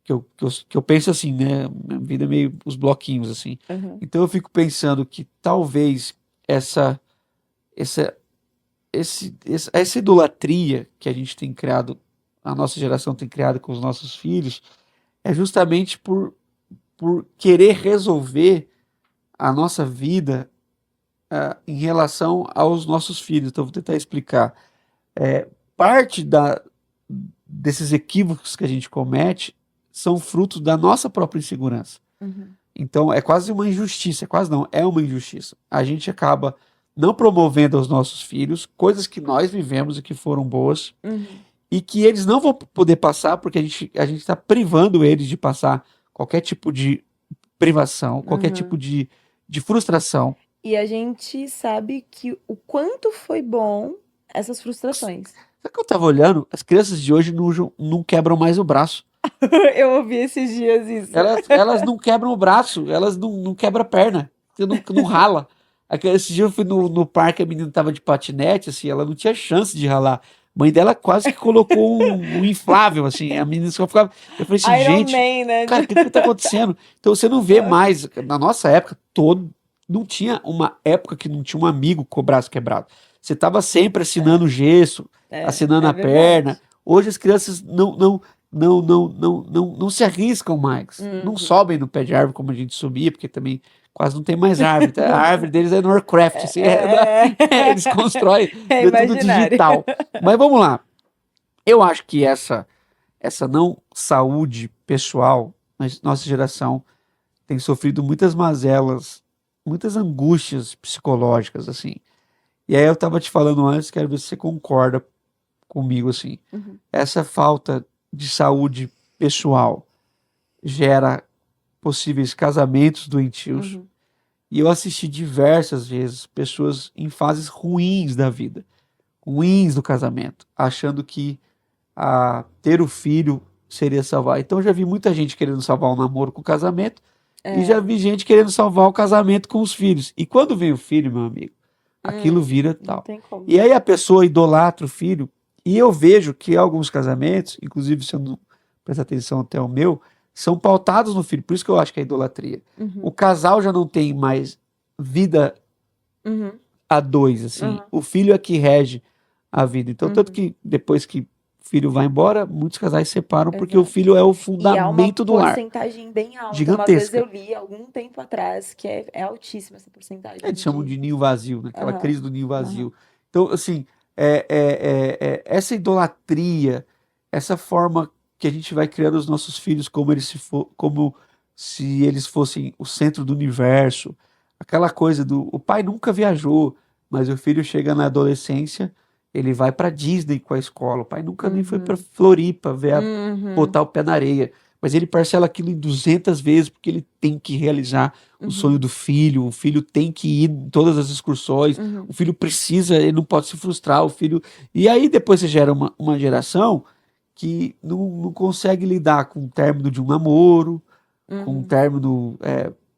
Speaker 1: Que eu penso assim, né? Minha vida é meio os bloquinhos, assim.
Speaker 2: Aham.
Speaker 1: Então eu fico pensando que talvez essa, essa, essa idolatria que a gente tem criado, a nossa geração tem criado com os nossos filhos, é justamente por querer resolver a nossa vida em relação aos nossos filhos. Então, eu vou tentar explicar. Parte desses equívocos que a gente comete são frutos da nossa própria insegurança.
Speaker 2: Uhum.
Speaker 1: Então, é quase uma injustiça, é quase não, é uma injustiça. A gente acaba não promovendo aos nossos filhos coisas que nós vivemos e que foram boas
Speaker 2: Uhum.
Speaker 1: e que eles não vão poder passar porque a gente está privando eles de passar qualquer tipo de privação, qualquer tipo
Speaker 2: Uhum.
Speaker 1: de frustração.
Speaker 2: E a gente sabe que o quanto foi bom essas frustrações.
Speaker 1: Só que eu tava olhando, as crianças de hoje não quebram mais o braço.
Speaker 2: Eu ouvi esses dias isso.
Speaker 1: Elas não quebram o braço, elas não quebram a perna, não rala. Esse dia eu fui no parque, a menina tava de patinete, assim, ela não tinha chance de ralar. A mãe dela quase que colocou um inflável, assim, a menina só ficava. Eu falei assim,
Speaker 2: Iron
Speaker 1: gente,
Speaker 2: Man, né?
Speaker 1: cara, o que tá acontecendo? Então você não vê mais, na nossa época, não tinha uma época que não tinha um amigo com o braço quebrado. Você tava sempre assinando gesso, assinando
Speaker 2: É
Speaker 1: a perna.
Speaker 2: verdade.
Speaker 1: Hoje as crianças não se arriscam mais. Não
Speaker 2: Uhum.
Speaker 1: sobem no pé de árvore como a gente subia, porque também quase não tem mais árvore. Tá? A
Speaker 2: Não
Speaker 1: árvore
Speaker 2: tem.
Speaker 1: deles é no Warcraft, assim, eles constroem,
Speaker 2: É
Speaker 1: é tudo
Speaker 2: imaginário.
Speaker 1: digital. Mas vamos lá. Eu acho que essa não saúde pessoal, mas nossa geração tem sofrido muitas mazelas, muitas angústias psicológicas, assim. E aí eu tava te falando antes, quero ver se você concorda comigo, assim.
Speaker 2: Uhum.
Speaker 1: Essa falta de saúde pessoal gera possíveis casamentos doentios.
Speaker 2: Uhum.
Speaker 1: E eu assisti diversas vezes pessoas em fases ruins da vida, ruins do casamento, achando que ter o filho seria salvar. Então eu já vi muita gente querendo salvar o namoro com o casamento e já
Speaker 2: É.
Speaker 1: vi gente querendo salvar o casamento com os filhos. E quando vem o filho, meu amigo, aquilo vira
Speaker 2: Não
Speaker 1: tal.
Speaker 2: tem como.
Speaker 1: E aí a pessoa idolatra o filho, e eu vejo que alguns casamentos, inclusive se eu não prestar atenção até o meu, são pautados no filho. Por isso que eu acho que é idolatria. O
Speaker 2: Uhum.
Speaker 1: casal já não tem mais vida
Speaker 2: Uhum.
Speaker 1: a dois, assim.
Speaker 2: Uhum.
Speaker 1: O filho é que rege a vida. Então, tanto
Speaker 2: Uhum.
Speaker 1: que depois que o filho vai embora, muitos casais separam porque o
Speaker 2: Exato.
Speaker 1: filho é o
Speaker 2: E há uma
Speaker 1: fundamento do lar.
Speaker 2: porcentagem bem alta. Uma vez eu
Speaker 1: Gigantesca.
Speaker 2: li algum tempo atrás que é altíssima essa
Speaker 1: Eles
Speaker 2: porcentagem
Speaker 1: chamam
Speaker 2: de.
Speaker 1: de ninho vazio, né? Aquela
Speaker 2: Aham.
Speaker 1: crise do ninho
Speaker 2: Aham.
Speaker 1: vazio. Então, assim, essa idolatria, essa forma que a gente vai criando os nossos filhos como se eles fossem o centro do universo, aquela coisa do o pai nunca viajou, mas o filho chega na adolescência, ele vai pra Disney com a escola. O pai nunca nem foi pra
Speaker 2: Uhum.
Speaker 1: Floripa ver
Speaker 2: Uhum.
Speaker 1: botar o pé na areia. Mas ele parcela aquilo em 200 vezes porque ele tem que realizar o sonho
Speaker 2: Uhum.
Speaker 1: do filho. O filho tem que ir em todas as excursões.
Speaker 2: Uhum.
Speaker 1: O filho precisa, ele não pode se frustrar. O filho. E aí depois você gera uma geração que não consegue lidar com o término de um namoro, com o
Speaker 2: Uhum.
Speaker 1: término,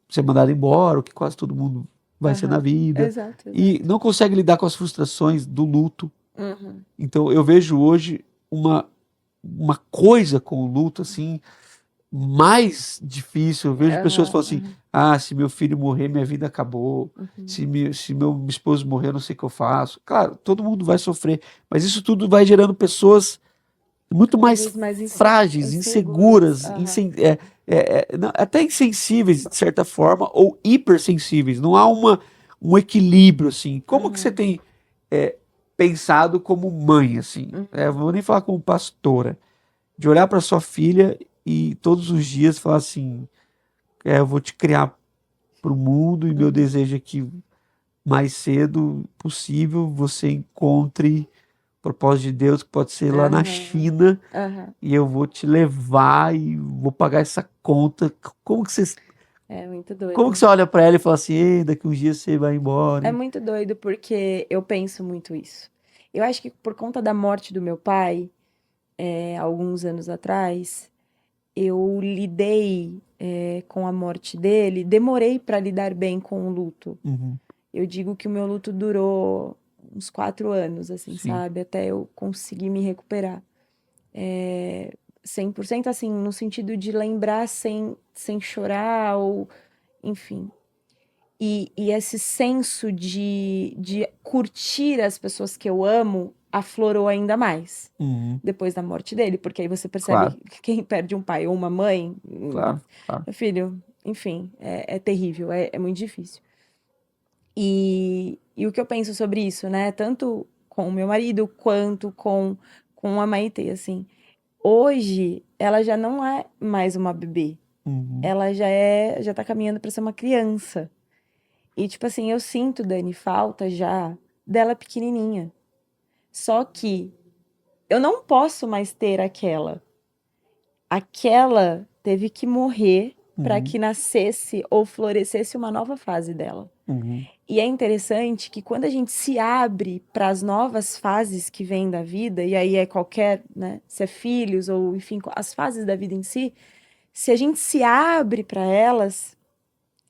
Speaker 1: ser mandado embora, o que quase todo mundo vai ser na
Speaker 2: Aham.
Speaker 1: vida.
Speaker 2: Exato,
Speaker 1: E
Speaker 2: exato.
Speaker 1: não consegue lidar com as frustrações do luto.
Speaker 2: Uhum.
Speaker 1: Então eu vejo hoje uma coisa com o luto assim mais difícil. Eu vejo pessoas
Speaker 2: Aham.
Speaker 1: falando assim:
Speaker 2: Aham.
Speaker 1: ah, se meu filho morrer, minha vida acabou.
Speaker 2: Uhum.
Speaker 1: Se meu esposo morrer, eu não sei o que eu faço. Claro, todo mundo vai sofrer, mas isso tudo vai gerando pessoas muito
Speaker 2: Cada
Speaker 1: mais
Speaker 2: vez mais
Speaker 1: frágeis,
Speaker 2: inseguras.
Speaker 1: inseguras,
Speaker 2: Aham.
Speaker 1: até insensíveis de certa forma, ou hipersensíveis. Não há um equilíbrio assim. Como que você
Speaker 2: Uhum.
Speaker 1: tem é, pensado como mãe assim?
Speaker 2: Uhum.
Speaker 1: Vou nem falar como pastora, de olhar para sua filha e todos os dias falar assim: eu vou te criar para o mundo e meu
Speaker 2: Uhum.
Speaker 1: desejo é que mais cedo possível você encontre o propósito de Deus, que pode ser lá na
Speaker 2: Aham.
Speaker 1: China,
Speaker 2: Aham.
Speaker 1: e eu vou te levar e vou pagar essa conta.
Speaker 2: É muito
Speaker 1: Como que
Speaker 2: doido.
Speaker 1: você olha para ela e fala assim: ei, daqui uns dias você vai embora?
Speaker 2: É muito doido porque eu penso muito isso. Eu acho que por conta da morte do meu pai, alguns anos atrás, eu lidei, com a morte dele, demorei para lidar bem com o luto.
Speaker 1: Uhum,
Speaker 2: Eu digo que o meu luto durou uns 4 anos, assim,
Speaker 1: sim.
Speaker 2: sabe? Até eu conseguir me recuperar. 100% assim, no sentido de lembrar sem chorar, ou enfim. E esse senso de curtir as pessoas que eu amo aflorou ainda mais
Speaker 1: Uhum,
Speaker 2: depois da morte dele, porque aí você percebe
Speaker 1: claro,
Speaker 2: que quem perde um pai ou uma mãe,
Speaker 1: claro, claro.
Speaker 2: meu filho, enfim, é terrível, é muito difícil. E o que eu penso sobre isso, né? Tanto com o meu marido quanto com a Maitê, assim. Hoje, ela já não é mais uma bebê.
Speaker 1: Uhum,
Speaker 2: Ela já tá caminhando para ser uma criança. E, tipo assim, eu sinto, Dani, falta já dela pequenininha. Só que eu não posso mais ter aquela. Aquela teve que morrer para
Speaker 1: uhum,
Speaker 2: que nascesse ou florescesse uma nova fase dela.
Speaker 1: uhum,
Speaker 2: E é interessante que quando a gente se abre para as novas fases que vêm da vida, e aí é qualquer, né, se é filhos ou enfim, as fases da vida em si, se a gente se abre para elas,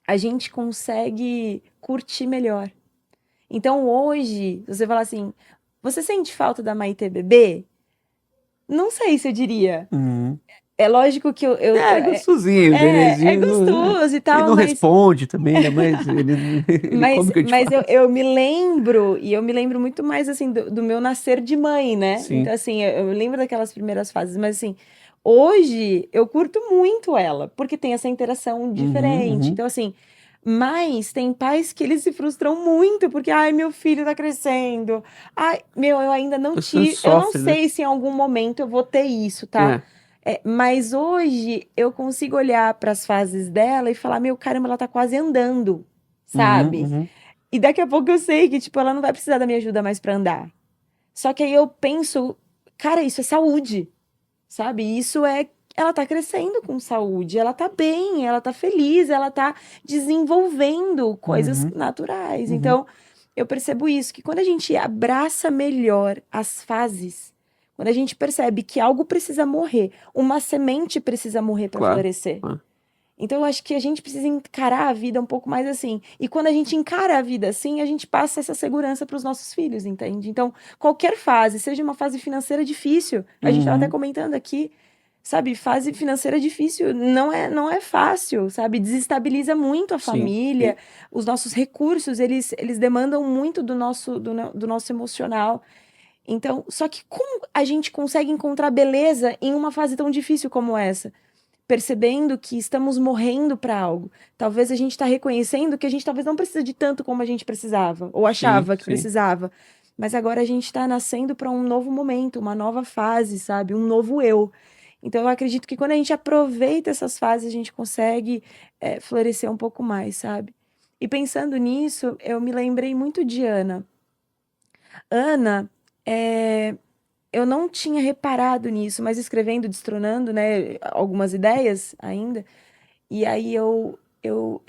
Speaker 2: a gente consegue curtir melhor. Então hoje, você fala assim, você sente falta da Maitê bebê? Não sei se eu diria.
Speaker 1: uhum.
Speaker 2: É lógico que
Speaker 1: É gostosinho, o
Speaker 2: é
Speaker 1: nenenzinho.
Speaker 2: gostoso e
Speaker 1: Ele
Speaker 2: tal,
Speaker 1: não responde também, né? Mas ele come o que a gente
Speaker 2: mas eu,
Speaker 1: faz.
Speaker 2: eu me lembro, e eu me lembro muito mais assim do meu nascer de mãe, né?
Speaker 1: Sim.
Speaker 2: Então, assim, eu me lembro daquelas primeiras fases, mas assim, hoje eu curto muito ela, porque tem essa interação
Speaker 1: Uhum,
Speaker 2: diferente.
Speaker 1: uhum.
Speaker 2: Então, assim, mas tem pais que eles se frustram muito, porque, ai, meu filho tá crescendo. Ai, meu, eu ainda não
Speaker 1: Você
Speaker 2: tive, eu não
Speaker 1: sofre, né?
Speaker 2: sei se em algum momento eu vou ter isso, tá?
Speaker 1: É.
Speaker 2: Mas hoje eu consigo olhar para as fases dela e falar, meu, caramba, ela tá quase andando,
Speaker 1: Uhum,
Speaker 2: sabe?
Speaker 1: uhum.
Speaker 2: E daqui a pouco eu sei que, tipo, ela não vai precisar da minha ajuda mais pra andar. Só que aí eu penso, cara, isso é saúde, sabe? Isso é. Ela tá crescendo com saúde, ela tá bem, ela tá feliz, ela tá desenvolvendo coisas
Speaker 1: Uhum,
Speaker 2: naturais.
Speaker 1: uhum.
Speaker 2: Então, eu percebo isso, que quando a gente abraça melhor as fases, quando a gente percebe que algo precisa morrer, uma semente precisa morrer para
Speaker 1: Claro.
Speaker 2: florescer.
Speaker 1: Ah,
Speaker 2: Então, eu acho que a gente precisa encarar a vida um pouco mais assim. E quando a gente encara a vida assim, a gente passa essa segurança para os nossos filhos, entende? Então, qualquer fase, seja uma fase financeira difícil, a gente estava até
Speaker 1: uhum.
Speaker 2: comentando aqui, sabe? Fase financeira difícil não é fácil, sabe? Desestabiliza muito a
Speaker 1: Sim,
Speaker 2: família,
Speaker 1: sim.
Speaker 2: os nossos recursos, eles demandam muito do nosso emocional. Então, só que como a gente consegue encontrar beleza em uma fase tão difícil como essa? Percebendo que estamos morrendo para algo. Talvez a gente está reconhecendo que a gente talvez não precisa de tanto como a gente precisava, ou
Speaker 1: Sim,
Speaker 2: achava que
Speaker 1: sim.
Speaker 2: precisava. Mas agora a gente está nascendo para um novo momento, uma nova fase, sabe? Um novo eu. Então eu acredito que quando a gente aproveita essas fases, a gente consegue florescer um pouco mais, sabe? E pensando nisso, eu me lembrei muito de Ana. Ana, eu não tinha reparado nisso, mas escrevendo, destronando, né, algumas ideias ainda, e aí eu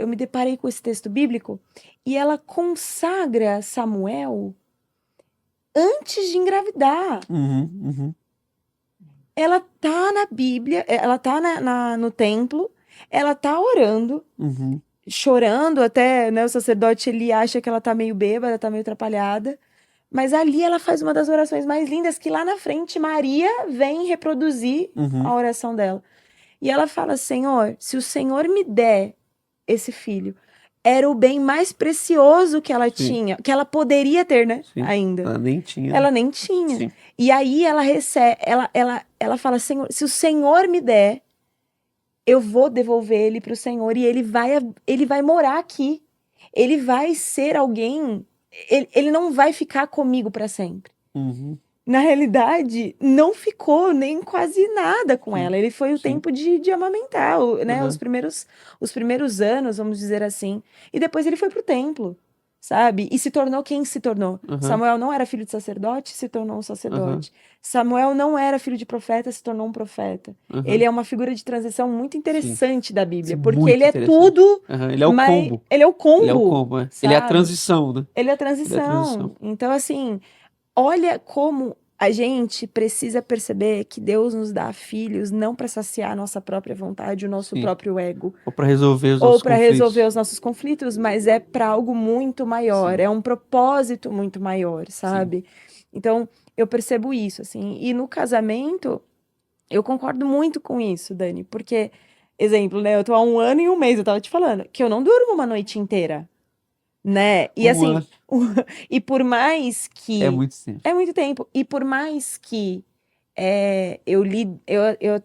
Speaker 2: me deparei com esse texto bíblico, e ela consagra Samuel antes de engravidar.
Speaker 1: Uhum.
Speaker 2: Ela tá na Bíblia, ela tá no templo, ela tá orando,
Speaker 1: Uhum.
Speaker 2: chorando até, né, o sacerdote ele acha que ela tá meio bêbada, tá meio atrapalhada, mas ali ela faz uma das orações mais lindas que lá na frente Maria vem reproduzir a
Speaker 1: Uhum.
Speaker 2: oração dela. E ela fala: Senhor, se o Senhor me der esse filho, era o bem mais precioso que ela
Speaker 1: Sim,
Speaker 2: tinha, que ela poderia ter, né,
Speaker 1: sim.
Speaker 2: ainda.
Speaker 1: Ela nem tinha, né?
Speaker 2: Ela nem tinha.
Speaker 1: Sim.
Speaker 2: E aí ela recebe, ela fala: Senhor, se o Senhor me der, eu vou devolver ele para o Senhor e ele vai morar aqui. Ele vai ser alguém, ele não vai ficar comigo para sempre.
Speaker 1: Uhum.
Speaker 2: Na realidade, não ficou nem quase nada com
Speaker 1: Sim,
Speaker 2: ela. Ele foi o
Speaker 1: sim.
Speaker 2: tempo de amamentar, né?
Speaker 1: Aham.
Speaker 2: Os primeiros anos, vamos dizer assim. E depois ele foi pro templo, sabe? E se tornou quem se tornou.
Speaker 1: Aham.
Speaker 2: Samuel não era filho de sacerdote, se tornou um
Speaker 1: Aham.
Speaker 2: sacerdote. Samuel não era filho de profeta, se tornou um profeta. Ele
Speaker 1: Aham.
Speaker 2: é uma figura de transição muito
Speaker 1: Sim.
Speaker 2: interessante da
Speaker 1: Isso é
Speaker 2: Bíblia, porque ele
Speaker 1: muito
Speaker 2: é
Speaker 1: interessante.
Speaker 2: tudo,
Speaker 1: Aham. Ele é o
Speaker 2: mas
Speaker 1: combo.
Speaker 2: ele é o
Speaker 1: Ele é o
Speaker 2: combo,
Speaker 1: combo, é. Ele é a
Speaker 2: sabe?
Speaker 1: transição, né?
Speaker 2: Ele é a
Speaker 1: Ele é a
Speaker 2: transição.
Speaker 1: transição.
Speaker 2: Então, assim, olha como a gente precisa perceber que Deus nos dá filhos não para saciar a nossa própria vontade, o nosso
Speaker 1: Sim.
Speaker 2: próprio ego,
Speaker 1: Ou para resolver os
Speaker 2: ou
Speaker 1: nossos
Speaker 2: para resolver
Speaker 1: conflitos.
Speaker 2: os nossos conflitos, mas é para algo muito maior,
Speaker 1: Sim.
Speaker 2: é um propósito muito maior,
Speaker 1: Sim.
Speaker 2: sabe? Então, eu percebo isso, assim. E no casamento, eu concordo muito com isso, Dani, porque, exemplo, né? Eu tô há 1 ano e 1 mês, eu tava te falando, que eu não durmo uma noite inteira, né? E
Speaker 1: Um
Speaker 2: assim,
Speaker 1: ano
Speaker 2: e por mais
Speaker 1: é
Speaker 2: que.
Speaker 1: muito tempo.
Speaker 2: É muito tempo. E por mais que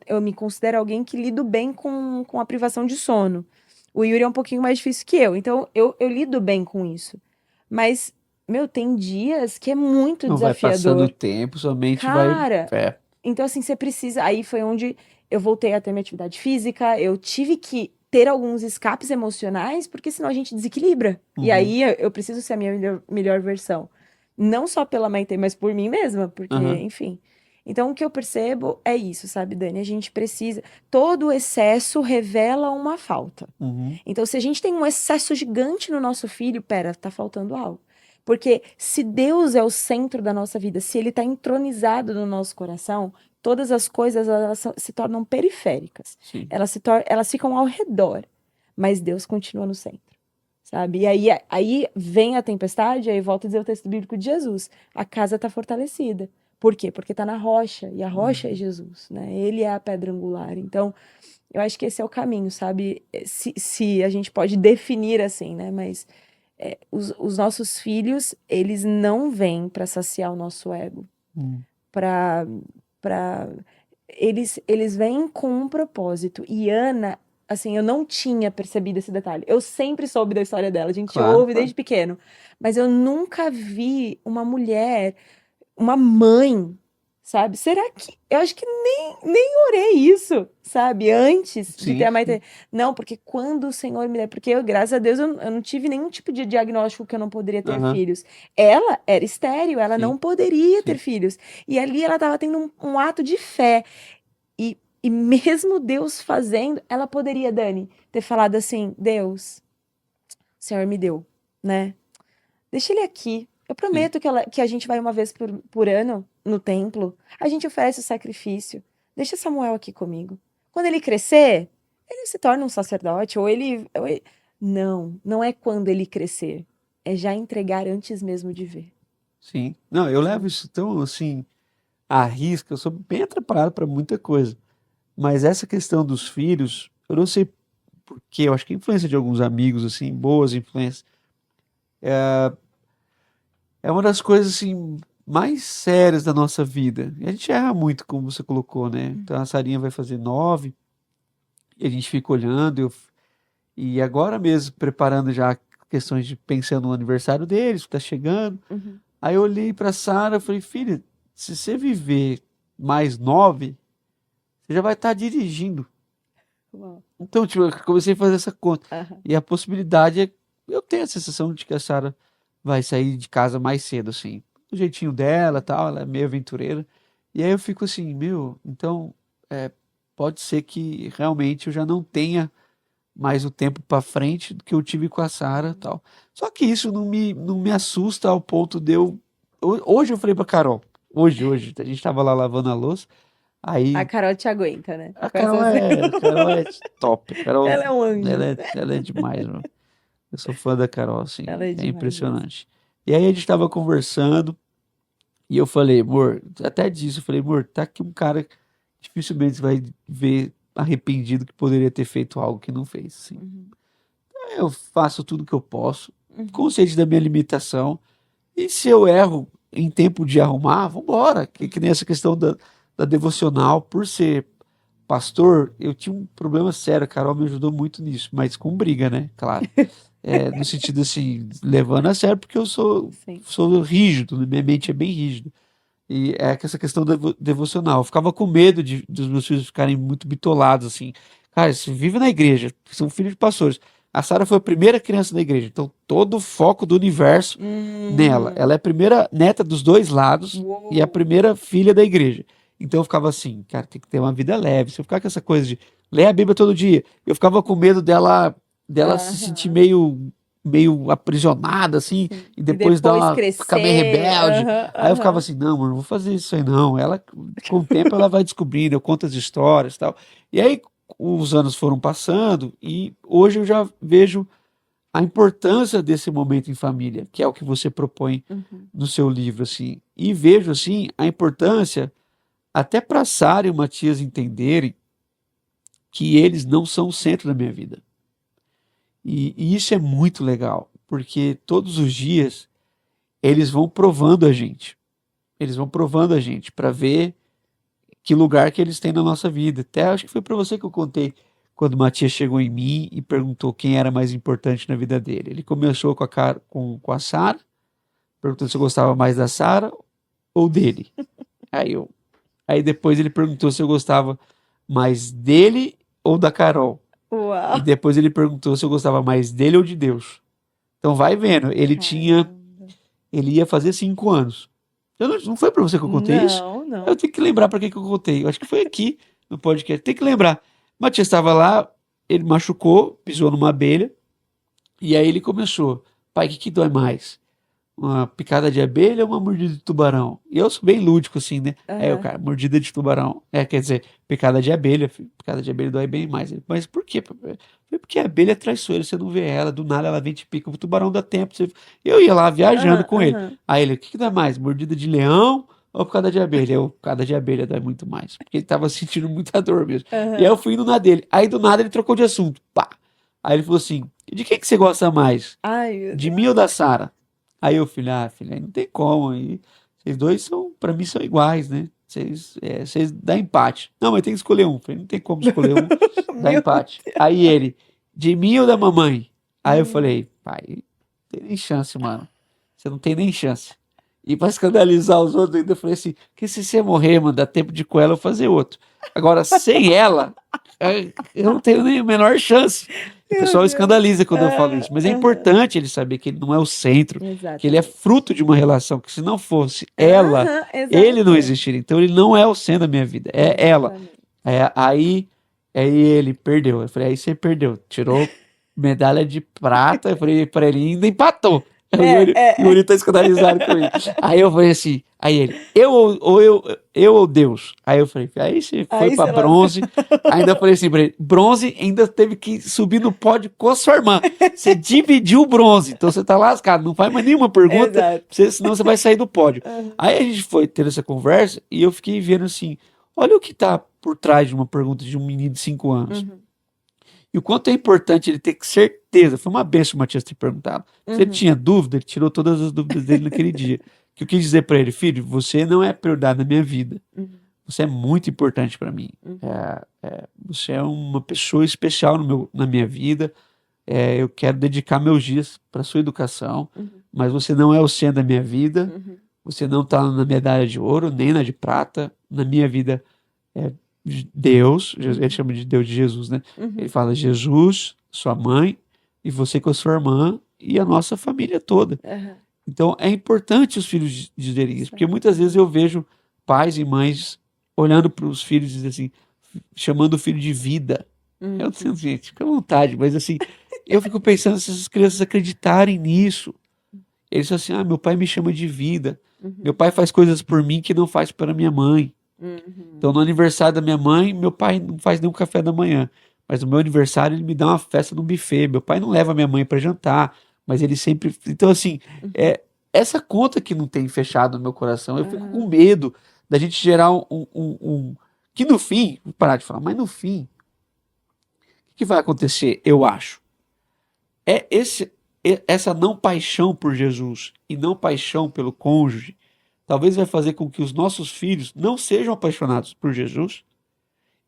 Speaker 2: eu me considero alguém que lido bem com a privação de sono. O Yuri é um pouquinho mais difícil que eu. Então, eu lido bem com isso. Mas, meu, tem dias que é muito
Speaker 1: Não vai passando o
Speaker 2: desafiador.
Speaker 1: tempo, sua mente vai.
Speaker 2: Cara,
Speaker 1: É.
Speaker 2: então, assim, você precisa. Aí foi onde eu voltei a ter minha atividade física, eu tive que ter alguns escapes emocionais, porque senão a gente desequilibra. E
Speaker 1: Uhum.
Speaker 2: aí eu preciso ser a minha melhor versão. Não só pela Maitê, mas por mim mesma, porque,
Speaker 1: Aham.
Speaker 2: enfim. Então, o que eu percebo é isso, sabe, Dani? A gente precisa. Todo excesso revela uma falta.
Speaker 1: Uhum.
Speaker 2: Então, se a gente tem um excesso gigante no nosso filho, pera, tá faltando algo. Porque se Deus é o centro da nossa vida, se ele está entronizado no nosso coração, todas as coisas elas se tornam periféricas.
Speaker 1: Sim.
Speaker 2: Elas ficam ao redor, mas Deus continua no centro, sabe? E aí vem a tempestade, aí volta a dizer o texto bíblico de Jesus. A casa está fortalecida. Por quê? Porque está na rocha, e a rocha é
Speaker 1: Uhum.
Speaker 2: Jesus, né? Ele é a pedra angular. Então, eu acho que esse é o caminho, sabe? Se a gente pode definir assim, né? Mas os nossos filhos, eles não vêm para saciar o nosso ego,
Speaker 1: Uhum.
Speaker 2: para para eles vêm com um propósito. E Ana, assim, eu não tinha percebido esse detalhe. Eu sempre soube da história dela, a gente
Speaker 1: Claro,
Speaker 2: ouve
Speaker 1: claro.
Speaker 2: desde pequeno, mas eu nunca vi uma mulher, uma mãe, sabe? Será que. Eu acho que nem orei isso, sabe? Antes de ter
Speaker 1: Sim,
Speaker 2: a
Speaker 1: sim,
Speaker 2: Maite. Não, porque quando o Senhor me der. Porque eu, graças a Deus, eu não tive nenhum tipo de diagnóstico que eu não poderia ter
Speaker 1: aham,
Speaker 2: filhos. Ela era estéril, ela
Speaker 1: sim,
Speaker 2: não poderia ter
Speaker 1: sim,
Speaker 2: filhos. E ali ela estava tendo um ato de fé. E mesmo Deus fazendo, ela poderia, Dani, ter falado assim: Deus, o Senhor me deu, né? Deixa ele aqui. Eu
Speaker 1: sim,
Speaker 2: prometo que a gente vai uma vez por ano no templo. A gente oferece o sacrifício. Deixa Samuel aqui comigo. Quando ele crescer, ele se torna um sacerdote, Não, não é quando ele crescer. É já entregar antes mesmo de ver,
Speaker 1: sim. Não, eu levo
Speaker 2: sabe?
Speaker 1: isso tão assim, à risca, eu sou bem atrapalhado para muita coisa. Mas essa questão dos filhos, eu não sei por quê, eu acho que a influência de alguns amigos, assim, boas influências, é uma das coisas, assim, mais sérias da nossa vida. E a gente erra muito, como você colocou, né? Então a Sarinha vai fazer 9, e a gente fica olhando, e agora mesmo, preparando já questões de pensando no aniversário deles, que tá chegando.
Speaker 2: Uhum.
Speaker 1: Aí eu olhei pra Sara e falei, filha, se você viver mais 9, você já vai estar dirigindo.
Speaker 2: Uau.
Speaker 1: Então, tipo, eu comecei a fazer essa conta.
Speaker 2: Aham.
Speaker 1: E a possibilidade é, eu tenho a sensação de que a Sara vai sair de casa mais cedo, assim. do jeitinho dela, tal, ela é meio aventureira. E aí eu fico assim, então pode ser que realmente eu já não tenha mais o tempo para frente do que eu tive com a Sara, tal. Só que isso não me assusta ao ponto de eu. Hoje eu falei pra Carol, hoje, a gente tava lá lavando a louça,
Speaker 2: A
Speaker 1: aí
Speaker 2: Carol te aguenta, né?
Speaker 1: a
Speaker 2: Com
Speaker 1: Carol
Speaker 2: essas...
Speaker 1: é, a Carol é top, a Carol,
Speaker 2: Ela é um anjo.
Speaker 1: ela é demais, mano. Eu sou fã da Carol, assim,
Speaker 2: Ela é
Speaker 1: é
Speaker 2: demais mesmo.
Speaker 1: impressionante. E aí a gente tava conversando, e eu falei, amor, até disso, eu falei, amor, tá aqui um cara que dificilmente você vai ver arrependido que poderia ter feito algo que não fez, assim.
Speaker 2: Uhum,
Speaker 1: Eu faço tudo que eu posso,
Speaker 2: uhum,
Speaker 1: consciente da minha limitação, e se eu erro em tempo de arrumar, vambora. Que nem essa questão da devocional, por ser pastor, eu tinha um problema sério, a Carol me ajudou muito nisso, mas com briga, né? Claro. No sentido assim, levando a sério, porque eu sou,
Speaker 2: sim.
Speaker 1: sou rígido, né? Minha mente é bem rígida. E é que essa questão devocional. Eu ficava com medo dos meus filhos ficarem muito bitolados, assim. Cara, você vive na igreja, são filhos de pastores. A Sara foi a primeira criança da igreja, então todo o foco do universo nela.
Speaker 2: Uhum.
Speaker 1: Ela é a primeira neta dos dois lados e a
Speaker 2: Uou.
Speaker 1: primeira filha da igreja. Então eu ficava assim, cara, tem que ter uma vida leve. Se eu ficar com essa coisa de ler a Bíblia todo dia, eu ficava com medo dela se sentir
Speaker 2: Aham,
Speaker 1: meio aprisionada, assim,
Speaker 2: sim.
Speaker 1: e
Speaker 2: E
Speaker 1: depois
Speaker 2: depois
Speaker 1: ficar meio
Speaker 2: crescer.
Speaker 1: rebelde.
Speaker 2: Aham,
Speaker 1: Aí eu ficava
Speaker 2: aham.
Speaker 1: assim, não, mano, não vou fazer isso aí não. Ela, com o tempo, ela vai descobrindo, eu conto as histórias e tal. E aí os anos foram passando e hoje eu já vejo a importância desse momento em família, que é o que você propõe
Speaker 2: Uhum,
Speaker 1: no seu livro, assim. E vejo, assim, a importância até para Sara e o Matias entenderem que eles não são o centro da minha vida. E isso é muito legal, porque todos os dias eles vão provando a gente. Eles vão provando a gente para ver que lugar que eles têm na nossa vida. Até acho que foi para você que eu contei quando o Matias chegou em mim e perguntou quem era mais importante na vida dele. Ele começou com a Sara, perguntando se eu gostava mais da Sara ou dele. Aí, aí depois ele perguntou se eu gostava mais dele ou da Carol.
Speaker 2: uau.
Speaker 1: E depois ele perguntou se eu gostava mais dele ou de Deus. Então vai vendo,
Speaker 2: Caramba.
Speaker 1: ele ia fazer 5 anos. Não foi pra você que eu contei isso?
Speaker 2: Não,
Speaker 1: Eu
Speaker 2: não.
Speaker 1: tenho que lembrar pra que eu contei. Eu acho que foi aqui no podcast. Tem que lembrar. Matias estava lá, ele machucou, pisou numa abelha, e aí ele começou. Pai, o que dói mais? Uma picada de abelha ou uma mordida de tubarão? E eu sou bem lúdico, assim, né? Aí o
Speaker 2: Aham.
Speaker 1: cara, mordida de tubarão. Quer dizer, picada de abelha. Filho. Picada de abelha dói bem mais. Ele, mas por quê, papai? Foi porque a abelha é traiçoeira, você não vê ela, do nada ela vem e te pica. O tubarão dá tempo. Eu ia lá viajando
Speaker 2: Aham,
Speaker 1: com ele.
Speaker 2: aham,
Speaker 1: Aí ele, o que dá mais? Mordida de leão ou picada de abelha? Picada de abelha dói muito mais. Porque ele tava sentindo muita dor mesmo. E aí eu
Speaker 2: aham.
Speaker 1: fui indo na dele. Aí do nada ele trocou de assunto. Pá! Aí ele falou assim: de quem que você gosta mais?
Speaker 2: Ai, meu
Speaker 1: De
Speaker 2: Deus.
Speaker 1: mim ou da Sara? Aí eu falei, filha, aí não tem como. Aí, vocês dois são, pra mim, são iguais, né? Vocês dá empate. Não, mas tem que escolher um. Eu falei, não tem como escolher um, dá
Speaker 2: Meu
Speaker 1: empate.
Speaker 2: Deus.
Speaker 1: Aí ele, de mim ou da mamãe? Aí eu
Speaker 2: Hum.
Speaker 1: falei, pai, não tem nem chance, mano. Você não tem nem chance. E pra escandalizar os outros, ainda eu falei assim, que se você morrer, mano, dá tempo de ir com ela eu fazer outro. Agora, sem ela, eu não tenho nem a menor chance. O
Speaker 2: Meu
Speaker 1: pessoal
Speaker 2: Deus.
Speaker 1: escandaliza quando eu falo
Speaker 2: Ah,
Speaker 1: isso, mas é
Speaker 2: aham.
Speaker 1: importante ele saber que ele não é o centro, que ele é
Speaker 2: Exatamente.
Speaker 1: fruto de uma relação, que se não fosse ela,
Speaker 2: Aham,
Speaker 1: ele não
Speaker 2: exato.
Speaker 1: existiria. Então ele não é o centro da minha vida, é ela.
Speaker 2: Exatamente.
Speaker 1: Aí ele perdeu. Eu falei, aí você perdeu. Tirou medalha de prata. Eu falei pra ele, ainda empatou. Aí o
Speaker 2: É,
Speaker 1: Yuri, o
Speaker 2: é, é.
Speaker 1: Yuri tá escandalizado com ele. Aí eu falei assim, aí ele, eu ou Deus? Aí eu falei, aí você foi
Speaker 2: Aí
Speaker 1: pra
Speaker 2: você lascou.
Speaker 1: bronze. Ainda falei assim pra ele, bronze ainda teve que subir no pódio com a sua irmã. Você dividiu o bronze, então você tá lascado. Não faz mais nenhuma pergunta,
Speaker 2: Exato.
Speaker 1: senão você vai sair do pódio.
Speaker 2: Aham.
Speaker 1: Aí a gente foi ter essa conversa e eu fiquei vendo assim, olha o que tá por trás de uma pergunta de um menino de 5 anos.
Speaker 2: Uhum.
Speaker 1: E o quanto é importante ele ter certeza. Foi uma benção o Matias ter perguntado. Se ele
Speaker 2: Uhum.
Speaker 1: tinha dúvida, ele tirou todas as dúvidas dele naquele dia. Que eu quis dizer para ele, filho, você não é prioridade na minha vida.
Speaker 2: Uhum.
Speaker 1: Você é muito importante para mim.
Speaker 2: Uhum.
Speaker 1: Você é uma pessoa especial na minha vida. Eu quero dedicar meus dias para sua educação,
Speaker 2: Uhum.
Speaker 1: mas você não é o centro da minha vida.
Speaker 2: Uhum.
Speaker 1: Você não está na medalha de ouro, nem na de prata. Na minha vida é Deus, ele
Speaker 2: Uhum.
Speaker 1: chama de Deus de Jesus, né? Ele
Speaker 2: Uhum.
Speaker 1: fala Jesus, sua mãe, e você com a sua irmã e a nossa família toda.
Speaker 2: Aham.
Speaker 1: Então é importante os filhos dizerem isso, porque
Speaker 2: Sim.
Speaker 1: muitas vezes eu vejo pais e mães olhando para os filhos e dizendo assim, chamando o filho de vida. Eu não sei,
Speaker 2: Uhum.
Speaker 1: gente, fica à vontade, mas assim, eu fico pensando se essas crianças acreditarem nisso. Eles falam assim, meu pai me chama de vida. Meu
Speaker 2: Uhum.
Speaker 1: pai faz coisas por mim que não faz para minha mãe. Então,
Speaker 2: Uhum.
Speaker 1: no aniversário da minha mãe, meu pai não faz nenhum café da manhã. Mas no meu aniversário, ele me dá uma festa no buffet. Meu pai não leva minha mãe para jantar, mas ele sempre. Então, assim,
Speaker 2: Uhum.
Speaker 1: é essa conta que não tem fechado no meu coração, eu fico com
Speaker 2: Aham.
Speaker 1: medo da gente gerar que no fim, vou parar de falar, mas no fim, o que vai acontecer, eu acho? É essa não paixão por Jesus e não paixão pelo cônjuge, talvez vai fazer com que os nossos filhos não sejam apaixonados por Jesus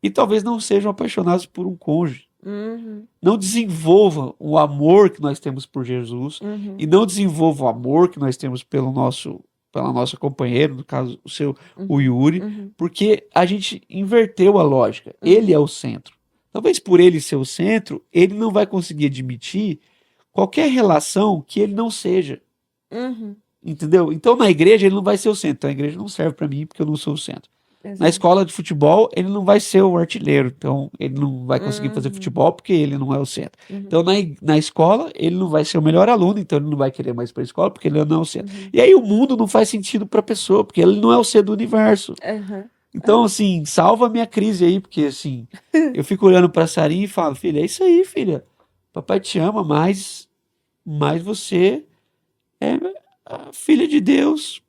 Speaker 1: e talvez não sejam apaixonados por um cônjuge.
Speaker 2: Uhum.
Speaker 1: Não desenvolvam o amor que nós temos por Jesus
Speaker 2: Uhum.
Speaker 1: e não desenvolvam o amor que nós temos pela nossa companheira, no caso o
Speaker 2: Uhum.
Speaker 1: Yuri,
Speaker 2: Uhum.
Speaker 1: porque a gente inverteu a lógica. Ele é
Speaker 2: Uhum.
Speaker 1: o centro. Talvez por ele ser o centro, ele não vai conseguir admitir qualquer relação que ele não seja.
Speaker 2: Uhum.
Speaker 1: Entendeu? Então na igreja ele não vai ser o centro. Então a igreja não serve para mim porque eu não sou o centro. Na
Speaker 2: Exato.
Speaker 1: escola de futebol, ele não vai ser o artilheiro, então ele não vai conseguir fazer
Speaker 2: Uhum.
Speaker 1: futebol porque ele não é o centro.
Speaker 2: Uhum.
Speaker 1: Então na escola, ele não vai ser o melhor aluno, então ele não vai querer mais ir para a escola porque ele não é o centro.
Speaker 2: Uhum.
Speaker 1: E aí o mundo não faz sentido para a pessoa, porque ele não é o centro do universo.
Speaker 2: Aham.
Speaker 1: Então,
Speaker 2: Aham.
Speaker 1: assim, salva a minha crise aí, porque assim, eu fico olhando para a Sarinha e falo, filha, é isso aí, filha. Papai te ama, mas você é a filha de Deus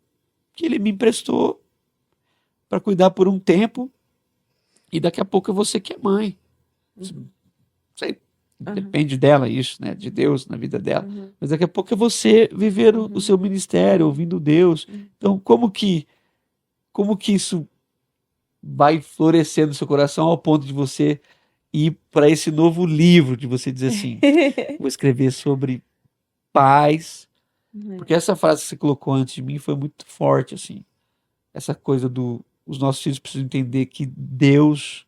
Speaker 1: que ele me emprestou para cuidar por um tempo e daqui a pouco você que é mãe.
Speaker 2: Uhum.
Speaker 1: Sei,
Speaker 2: Aham.
Speaker 1: depende dela isso, né, de Deus na vida dela.
Speaker 2: Uhum.
Speaker 1: Mas daqui a pouco é você viver o
Speaker 2: Uhum.
Speaker 1: seu ministério,
Speaker 2: Uhum.
Speaker 1: ouvindo Deus.
Speaker 2: Uhum.
Speaker 1: Então, como que isso vai florescer no seu coração ao ponto de você ir para esse novo livro, de você dizer assim, vou escrever sobre paz, porque
Speaker 2: Uhum.
Speaker 1: essa frase que você colocou antes de mim foi muito forte, assim. Essa coisa os nossos filhos precisam entender que Deus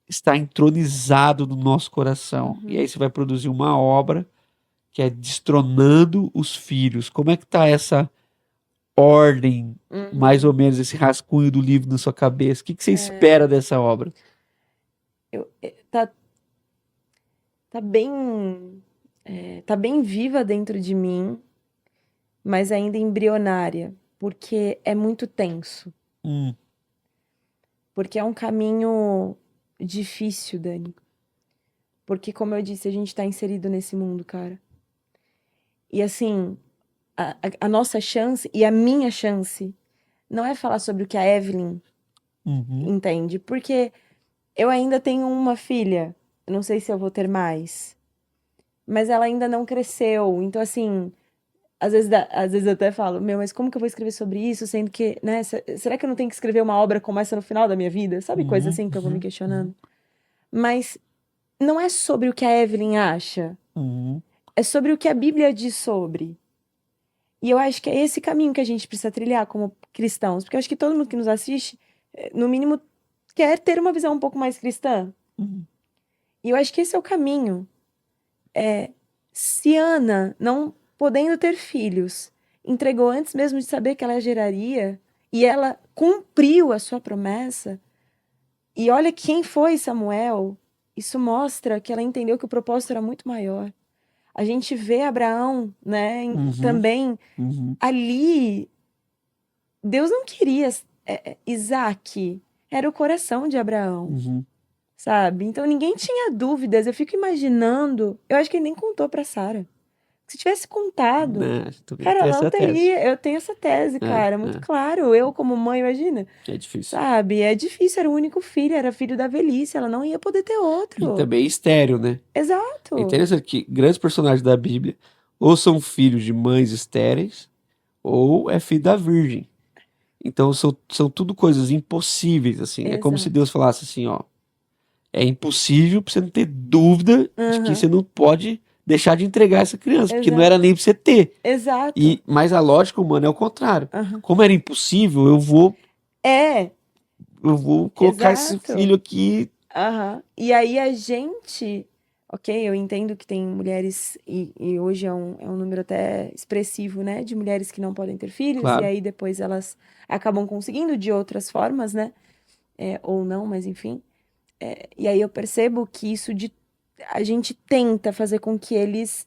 Speaker 1: está entronizado no nosso coração. E aí
Speaker 2: Uhum.
Speaker 1: você vai produzir uma obra que é destronando os filhos. Como é que está essa ordem, mais ou
Speaker 2: Uhum.
Speaker 1: menos, esse rascunho do livro na sua cabeça? O que você
Speaker 2: É,
Speaker 1: espera dessa obra?
Speaker 2: tá bem, tá bem viva dentro de mim, mas ainda embrionária, porque é muito tenso,
Speaker 1: Hum,
Speaker 2: porque é um caminho difícil, Dani. Porque, como eu disse, a gente tá inserido nesse mundo, cara. E assim, a nossa chance e a minha chance não é falar sobre o que a Evelyn
Speaker 1: uhum,
Speaker 2: entende, porque eu ainda tenho uma filha, eu não sei se eu vou ter mais, mas ela ainda não cresceu, então assim, às vezes eu até falo, meu, mas como que eu vou escrever sobre isso, sendo que, né, será que eu não tenho que escrever uma obra como essa no final da minha vida? Sabe, coisa
Speaker 1: uhum,
Speaker 2: assim que eu vou me
Speaker 1: uhum,
Speaker 2: questionando. Mas não é sobre o que a Evelyn acha,
Speaker 1: uhum,
Speaker 2: é sobre o que a Bíblia diz sobre. E eu acho que é esse caminho que a gente precisa trilhar como cristãos, porque eu acho que todo mundo que nos assiste, no mínimo, quer ter uma visão um pouco mais cristã.
Speaker 1: uhum,
Speaker 2: E eu acho que esse é o caminho. Se Ana, não podendo ter filhos, entregou antes mesmo de saber que ela geraria, e ela cumpriu a sua promessa, e olha quem foi Samuel, isso mostra que ela entendeu que o propósito era muito maior. A gente vê Abraão, né,
Speaker 1: uhum,
Speaker 2: também
Speaker 1: uhum,
Speaker 2: ali. Deus não queria Isaac, era o coração de Abraão,
Speaker 1: uhum.
Speaker 2: sabe? Então ninguém tinha dúvidas. Eu fico imaginando, eu acho que ele nem contou pra Sara. Se tivesse contado,
Speaker 1: Né, também
Speaker 2: cara,
Speaker 1: tem
Speaker 2: ela não
Speaker 1: essa tese.
Speaker 2: teria. Eu tenho essa tese, cara, muito claro. Eu, como mãe, imagina,
Speaker 1: É difícil.
Speaker 2: sabe? É difícil, era o único filho, era filho da velhice, ela não ia poder ter
Speaker 1: E
Speaker 2: outro.
Speaker 1: também estéril, né? É
Speaker 2: Exato.
Speaker 1: interessante que grandes personagens da Bíblia ou são filhos de mães estéreis ou é filho da virgem. Então são tudo coisas impossíveis, assim. É como se
Speaker 2: Exato.
Speaker 1: Deus falasse assim, ó, é impossível pra você não ter dúvida de que
Speaker 2: Aham.
Speaker 1: você não pode deixar de entregar essa criança, porque não era
Speaker 2: Exato.
Speaker 1: nem pra você ter.
Speaker 2: Exato.
Speaker 1: Mas a lógica humana é o contrário.
Speaker 2: Aham.
Speaker 1: Como era impossível,
Speaker 2: É,
Speaker 1: eu vou colocar esse
Speaker 2: exato.
Speaker 1: filho aqui.
Speaker 2: Aham. E aí a gente, Ok, eu entendo que tem mulheres, e hoje é um número até expressivo, né, de mulheres que não podem ter filhos, e
Speaker 1: Claro.
Speaker 2: aí depois elas acabam conseguindo de outras formas, né, ou não, mas enfim. E aí eu percebo que a gente tenta fazer com que eles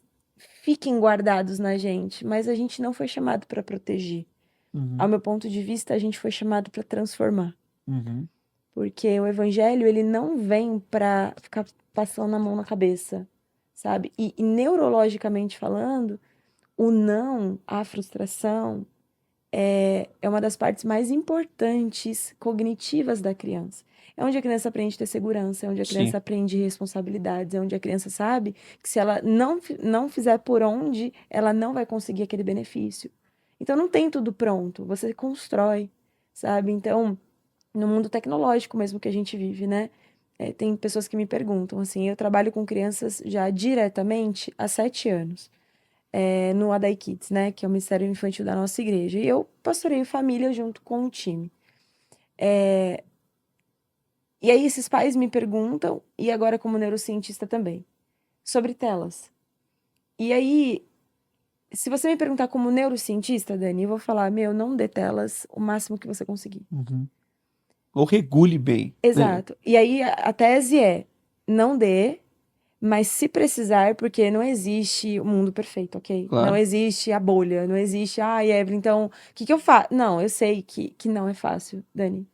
Speaker 2: fiquem guardados na gente, mas a gente não foi chamado para proteger. Ao
Speaker 1: Uhum.
Speaker 2: meu ponto de vista, a gente foi chamado para transformar.
Speaker 1: Uhum.
Speaker 2: Porque o evangelho, ele não vem para ficar passando a mão na cabeça, sabe? E neurologicamente falando, o não, a frustração, é uma das partes mais importantes cognitivas da criança. É onde a criança aprende a ter segurança, é onde a criança
Speaker 1: Sim.
Speaker 2: aprende responsabilidades, é onde a criança sabe que se ela não fizer por onde, ela não vai conseguir aquele benefício. Então não tem tudo pronto, você constrói, sabe? Então, no mundo tecnológico mesmo que a gente vive, né? Tem pessoas que me perguntam, assim, eu trabalho com crianças já diretamente há 7 anos, no Adai Kids, né? Que é o Ministério Infantil da nossa igreja. E eu pastoreio família junto com o time. E aí esses pais me perguntam, e agora como neurocientista também, sobre telas. E aí, se você me perguntar como neurocientista, Dani, eu vou falar, meu, não dê telas o máximo que você conseguir.
Speaker 1: Uhum. Ou regule bem, né?
Speaker 2: Exato. E aí a tese é, não dê, mas se precisar, porque não existe o mundo perfeito, ok? Não
Speaker 1: Claro.
Speaker 2: existe a bolha, não existe, Evelyn, então, o que que eu faço? Não, eu sei que não é fácil, Dani.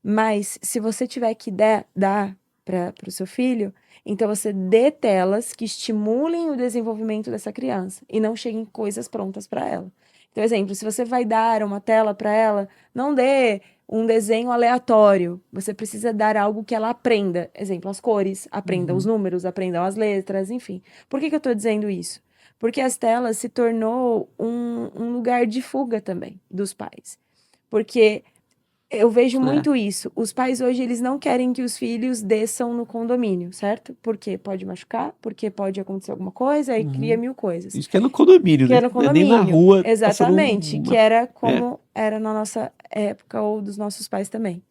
Speaker 2: Mas se você tiver que dar para o seu filho, então você dê telas que estimulem o desenvolvimento dessa criança e não cheguem coisas prontas para ela. Então, exemplo, se você vai dar uma tela para ela, não dê um desenho aleatório. Você precisa dar algo que ela aprenda. Exemplo, as cores, aprenda os
Speaker 1: Uhum.
Speaker 2: números, aprenda as letras, enfim. Por que que eu estou dizendo isso? Porque as telas se tornou um lugar de fuga também dos pais. Porque eu vejo
Speaker 1: É.
Speaker 2: muito isso. Os pais hoje, eles não querem que os filhos desçam no condomínio, certo? Porque pode machucar, porque pode acontecer alguma coisa, aí cria
Speaker 1: Uhum.
Speaker 2: mil coisas.
Speaker 1: Isso que é no condomínio,
Speaker 2: Que é
Speaker 1: né?
Speaker 2: no
Speaker 1: Não é nem na
Speaker 2: condomínio.
Speaker 1: rua passando
Speaker 2: Exatamente. Que
Speaker 1: uma.
Speaker 2: era
Speaker 1: É.
Speaker 2: como era na nossa época ou dos nossos pais também.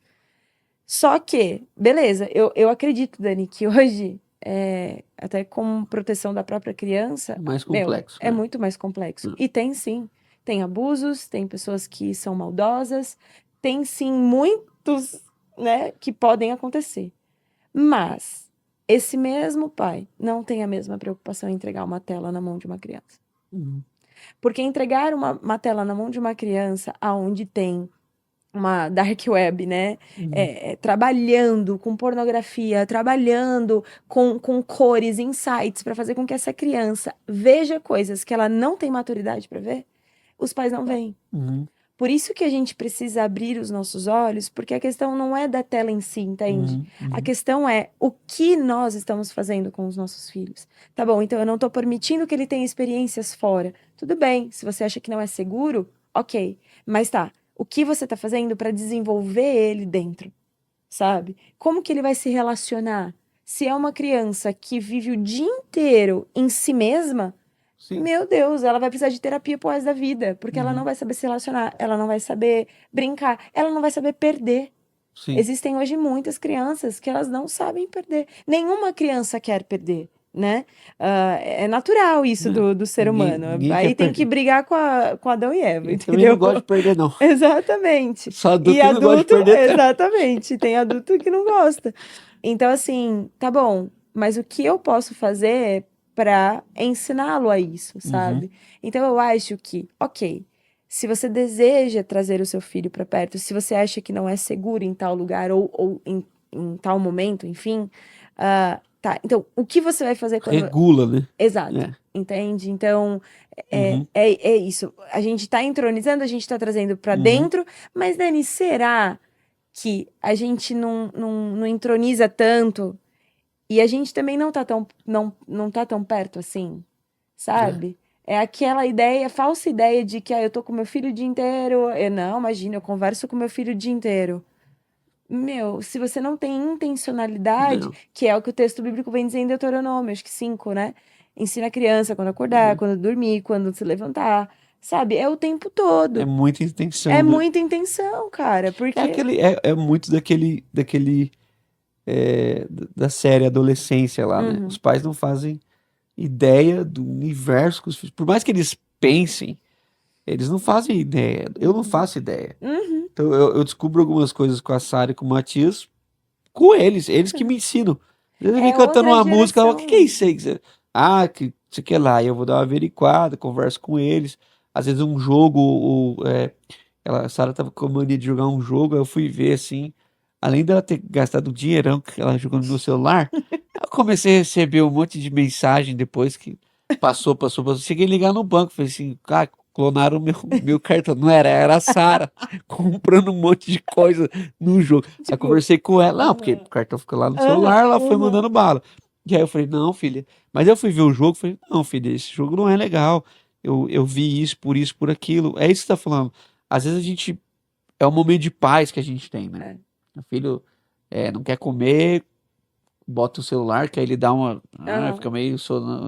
Speaker 2: Só que, beleza, eu acredito, Dani, que hoje, até como proteção da própria criança,
Speaker 1: Mais
Speaker 2: meu,
Speaker 1: complexo,
Speaker 2: é
Speaker 1: né?
Speaker 2: muito mais complexo.
Speaker 1: Hum.
Speaker 2: E tem sim, tem abusos, tem pessoas que são maldosas, tem sim muitos, né, que podem acontecer. Mas esse mesmo pai não tem a mesma preocupação em entregar uma tela na mão de uma criança.
Speaker 1: Uhum.
Speaker 2: Porque entregar uma tela na mão de uma criança aonde tem uma dark web, né?
Speaker 1: Uhum.
Speaker 2: Trabalhando com pornografia, trabalhando com cores, insights, para fazer com que essa criança veja coisas que ela não tem maturidade para ver, os pais não veem.
Speaker 1: Uhum.
Speaker 2: Por isso que a gente precisa abrir os nossos olhos, porque a questão não é da tela em si, entende?
Speaker 1: Uhum.
Speaker 2: A
Speaker 1: Uhum.
Speaker 2: questão é o que nós estamos fazendo com os nossos filhos. Tá bom, então eu não estou permitindo que ele tenha experiências fora. Tudo bem, se você acha que não é seguro, ok. Mas tá, o que você está fazendo para desenvolver ele dentro, sabe? Como que ele vai se relacionar? Se é uma criança que vive o dia inteiro em si mesma,
Speaker 1: Sim.
Speaker 2: meu Deus, ela vai precisar de terapia pro resto da vida, porque ela não
Speaker 1: Uhum.
Speaker 2: vai saber se relacionar, ela não vai saber brincar, ela não vai saber perder.
Speaker 1: Sim.
Speaker 2: Existem hoje muitas crianças que elas não sabem perder. Nenhuma criança quer perder, né? É natural isso
Speaker 1: Né?
Speaker 2: do ser
Speaker 1: Ninguém,
Speaker 2: humano.
Speaker 1: ninguém quer
Speaker 2: Aí tem que
Speaker 1: perder.
Speaker 2: brigar com Adão e Eva,
Speaker 1: Eu também não
Speaker 2: entendeu?
Speaker 1: gosto de perder, não.
Speaker 2: Exatamente.
Speaker 1: Só
Speaker 2: E
Speaker 1: adulto que não gosta de
Speaker 2: adulto,
Speaker 1: perder tempo.
Speaker 2: exatamente. Tem adulto que não gosta. Então, assim, tá bom, mas o que eu posso fazer para ensiná-lo a isso,
Speaker 1: Uhum.
Speaker 2: sabe? Então, eu acho que, ok, se você deseja trazer o seu filho para perto, se você acha que não é seguro em tal lugar ou em tal momento, enfim, tá. Então, o que você vai fazer quando.
Speaker 1: Regula, né?
Speaker 2: Exato,
Speaker 1: É.
Speaker 2: entende? Então,
Speaker 1: Uhum.
Speaker 2: é isso. A gente tá entronizando, a gente tá trazendo para
Speaker 1: Uhum.
Speaker 2: dentro, mas, Dani, será que a gente não entroniza tanto e a gente também não tá tão perto assim,
Speaker 1: É.
Speaker 2: sabe? É aquela ideia, falsa ideia de que eu tô com meu filho o dia inteiro. Não, imagina, eu converso com meu filho o dia inteiro. Meu, se você não tem intencionalidade,
Speaker 1: Não.
Speaker 2: que é o que o texto bíblico vem dizendo em Deuteronômio, acho que 5, né? Ensina a criança quando acordar,
Speaker 1: Uhum.
Speaker 2: quando dormir, quando se levantar, sabe? É o tempo
Speaker 1: É
Speaker 2: todo.
Speaker 1: muita
Speaker 2: É
Speaker 1: intenção, né?
Speaker 2: muita intenção, cara,
Speaker 1: É
Speaker 2: porque
Speaker 1: aquele, é muito daquele da série Adolescência lá, né? Os
Speaker 2: Uhum.
Speaker 1: pais não fazem ideia do universo que os filhos. Por mais que eles pensem, eles não fazem ideia. Eu não
Speaker 2: Uhum.
Speaker 1: faço ideia.
Speaker 2: Uhum.
Speaker 1: Então eu descubro algumas coisas com a Sara e com o Matias com eles que me ensinam. Às vezes eu vim
Speaker 2: É
Speaker 1: cantando
Speaker 2: outra
Speaker 1: uma música, ela fala, o que é
Speaker 2: geração.
Speaker 1: isso aí? Ah, que isso aqui é lá. E eu vou dar uma averiguada, converso com eles. Às vezes um jogo, a Sara tava com mania de jogar um jogo, aí eu fui ver assim. Além dela ter gastado um dinheirão que ela jogou no meu celular, eu comecei a receber um monte de mensagem depois que passou. Cheguei a ligar no banco, falei assim, cara, clonaram meu cartão. Não era a Sara comprando um monte de coisa no jogo. Aí
Speaker 2: Tipo,
Speaker 1: conversei com ela, não, porque o
Speaker 2: aham,
Speaker 1: cartão fica lá no
Speaker 2: aham,
Speaker 1: celular, ela foi
Speaker 2: aham.
Speaker 1: mandando bala. E aí eu falei, não, filha. Mas eu fui ver o jogo, falei, não, filha, esse jogo não é legal. Eu vi isso, por aquilo. É isso que você tá falando. Às vezes a gente. É um momento de paz que a gente tem, né?
Speaker 2: É.
Speaker 1: O filho não quer comer, bota o celular, que aí ele dá uma.
Speaker 2: Aham,
Speaker 1: Fica meio,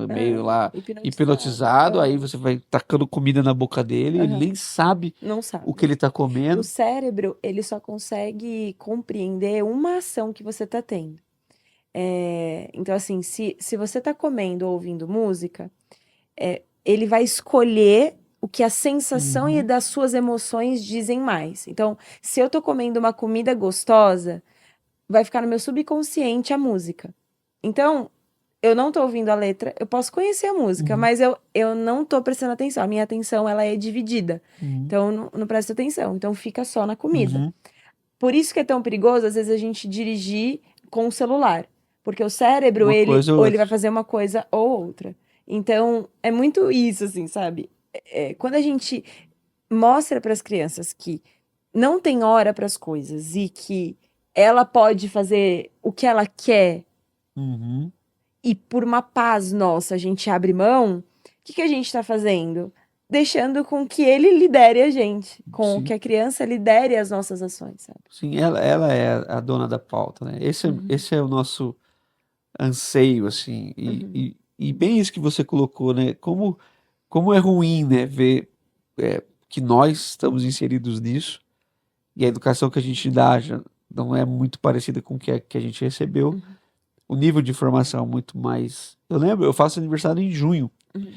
Speaker 1: meio
Speaker 2: aham.
Speaker 1: lá
Speaker 2: Hipnotizado.
Speaker 1: hipnotizado, aí
Speaker 2: Aham,
Speaker 1: você vai tacando comida na boca dele, ele
Speaker 2: aham.
Speaker 1: nem sabe
Speaker 2: Não
Speaker 1: o que
Speaker 2: sabe.
Speaker 1: ele tá
Speaker 2: O
Speaker 1: comendo.
Speaker 2: cérebro, ele só consegue compreender uma ação que você tá tendo. Então, assim, se você tá comendo ou ouvindo música, ele vai escolher o que a sensação e
Speaker 1: Uhum,
Speaker 2: das suas emoções dizem mais. Então, se eu tô comendo uma comida gostosa, vai ficar no meu subconsciente a música. Então, eu não tô ouvindo a letra, eu posso conhecer a música,
Speaker 1: uhum,
Speaker 2: mas eu não tô prestando atenção. A minha atenção, ela é dividida.
Speaker 1: uhum,
Speaker 2: Então, eu não presto atenção. Então, fica só na comida.
Speaker 1: uhum.
Speaker 2: Por isso que é tão perigoso, às vezes, a gente dirigir com o celular. Porque o cérebro,
Speaker 1: Uma
Speaker 2: ele,
Speaker 1: coisa ou
Speaker 2: ou ele
Speaker 1: outra.
Speaker 2: vai fazer uma coisa ou outra. Então, é muito isso, assim, sabe? Quando a gente mostra para as crianças que não tem hora para as coisas e que ela pode fazer o que ela quer
Speaker 1: Uhum,
Speaker 2: e por uma paz nossa a gente abre mão, o que a gente está fazendo? Deixando com que ele lidere a gente, com
Speaker 1: sim.
Speaker 2: que a criança lidere as nossas ações, sabe?
Speaker 1: Sim, ela é a dona da pauta, né?
Speaker 2: Uhum,
Speaker 1: Esse é o nosso anseio, assim,
Speaker 2: uhum,
Speaker 1: e bem isso que você colocou, né? Como é ruim, né, ver que nós estamos inseridos nisso e a educação que a gente dá já não é muito parecida com o que a gente recebeu.
Speaker 2: uhum,
Speaker 1: O nível de formação é muito mais. Eu lembro, eu faço aniversário em junho
Speaker 2: uhum.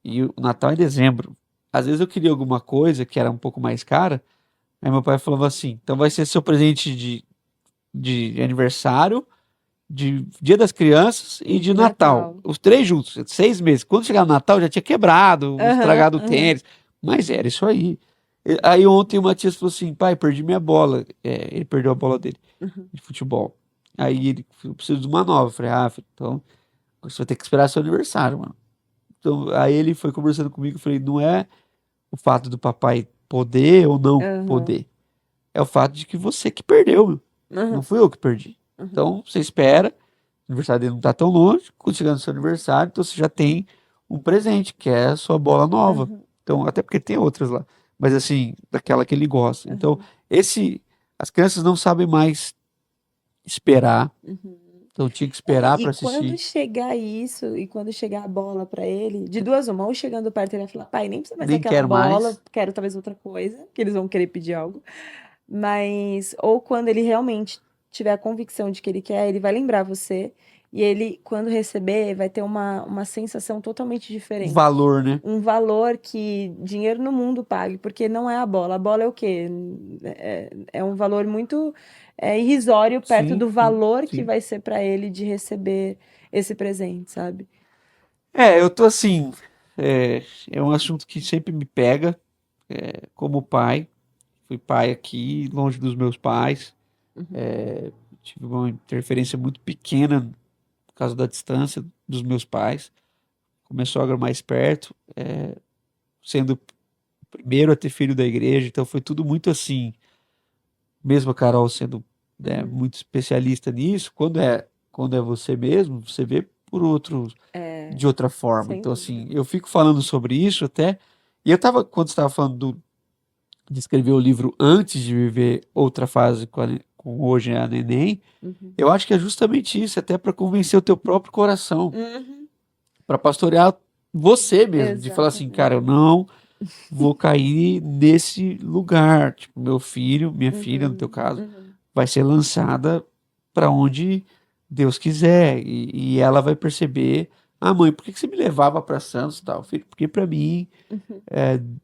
Speaker 1: e o Natal é em dezembro. Às vezes eu queria alguma coisa que era um pouco mais cara, aí meu pai falava assim: então vai ser seu presente de aniversário, de Dia das Crianças e
Speaker 2: E
Speaker 1: de
Speaker 2: de
Speaker 1: Natal.
Speaker 2: Natal.
Speaker 1: Os três juntos, 6 meses. Quando chegar no Natal, já tinha quebrado,
Speaker 2: Aham,
Speaker 1: estragado o
Speaker 2: aham,
Speaker 1: tênis. Mas era isso aí. Aí ontem o Matias falou assim: pai, perdi minha bola. Ele perdeu a bola dele
Speaker 2: uhum,
Speaker 1: de futebol. Aí ele falou, eu preciso de uma nova. Eu falei, filho, então você vai ter que esperar seu aniversário, mano. Então, aí ele foi conversando comigo. Eu falei, não é o fato do papai poder ou não
Speaker 2: aham,
Speaker 1: poder. É o fato de que você que perdeu, meu. Não
Speaker 2: aham,
Speaker 1: fui eu que perdi.
Speaker 2: uhum,
Speaker 1: Então, você espera. O aniversário dele não tá tão longe. Quando chegar no seu aniversário, então você já tem um presente, que é a sua bola nova.
Speaker 2: uhum,
Speaker 1: Então, até porque tem outras lá. Mas assim, daquela que ele gosta. Então,
Speaker 2: uhum,
Speaker 1: esse. As crianças não sabem mais esperar.
Speaker 2: uhum.
Speaker 1: Então, tinha que esperar
Speaker 2: E
Speaker 1: para
Speaker 2: quando
Speaker 1: assistir.
Speaker 2: chegar isso, e quando chegar a bola pra ele, de duas uma, ou chegando perto, ele vai falar, pai, nem precisa mais
Speaker 1: Nem
Speaker 2: daquela
Speaker 1: quero
Speaker 2: bola,
Speaker 1: mais.
Speaker 2: quero talvez outra coisa, que eles vão querer pedir algo. Mas, ou quando ele realmente tiver a convicção de que ele quer, ele vai lembrar você, e ele, quando receber, vai ter uma sensação totalmente diferente.
Speaker 1: Valor, né?
Speaker 2: Um valor que dinheiro no mundo pague, porque não é a bola. A bola é o quê? É um valor muito irrisório perto
Speaker 1: Sim,
Speaker 2: do
Speaker 1: sim,
Speaker 2: valor que
Speaker 1: sim.
Speaker 2: vai ser para ele de receber esse presente, sabe?
Speaker 1: Eu tô assim. É um assunto que sempre me pega, como pai. Fui pai aqui, longe dos meus pais.
Speaker 2: Uhum,
Speaker 1: Tive uma interferência muito pequena por causa da distância dos meus pais, com minha sogra mais perto, sendo o primeiro a ter filho da igreja, então foi tudo muito assim, mesmo a Carol sendo
Speaker 2: uhum.
Speaker 1: muito especialista nisso, quando é você mesmo, você vê por outro,
Speaker 2: É,
Speaker 1: de outra forma.
Speaker 2: sem
Speaker 1: Então,
Speaker 2: dúvida.
Speaker 1: assim, eu fico falando sobre isso até, e eu tava, quando você estava falando de escrever o livro antes de viver outra fase com hoje a neném,
Speaker 2: Uhum.
Speaker 1: eu acho que é justamente isso, até para convencer o teu próprio coração,
Speaker 2: Uhum.
Speaker 1: para pastorear você mesmo, de falar assim, cara,
Speaker 2: Exatamente.
Speaker 1: eu não vou cair nesse lugar. Tipo, meu filho, minha filha, no teu
Speaker 2: Uhum.
Speaker 1: caso,
Speaker 2: Uhum.
Speaker 1: vai ser lançada para onde Deus quiser. E ela vai perceber, mãe, por que você me levava para Santos e tal? Filho, porque para mim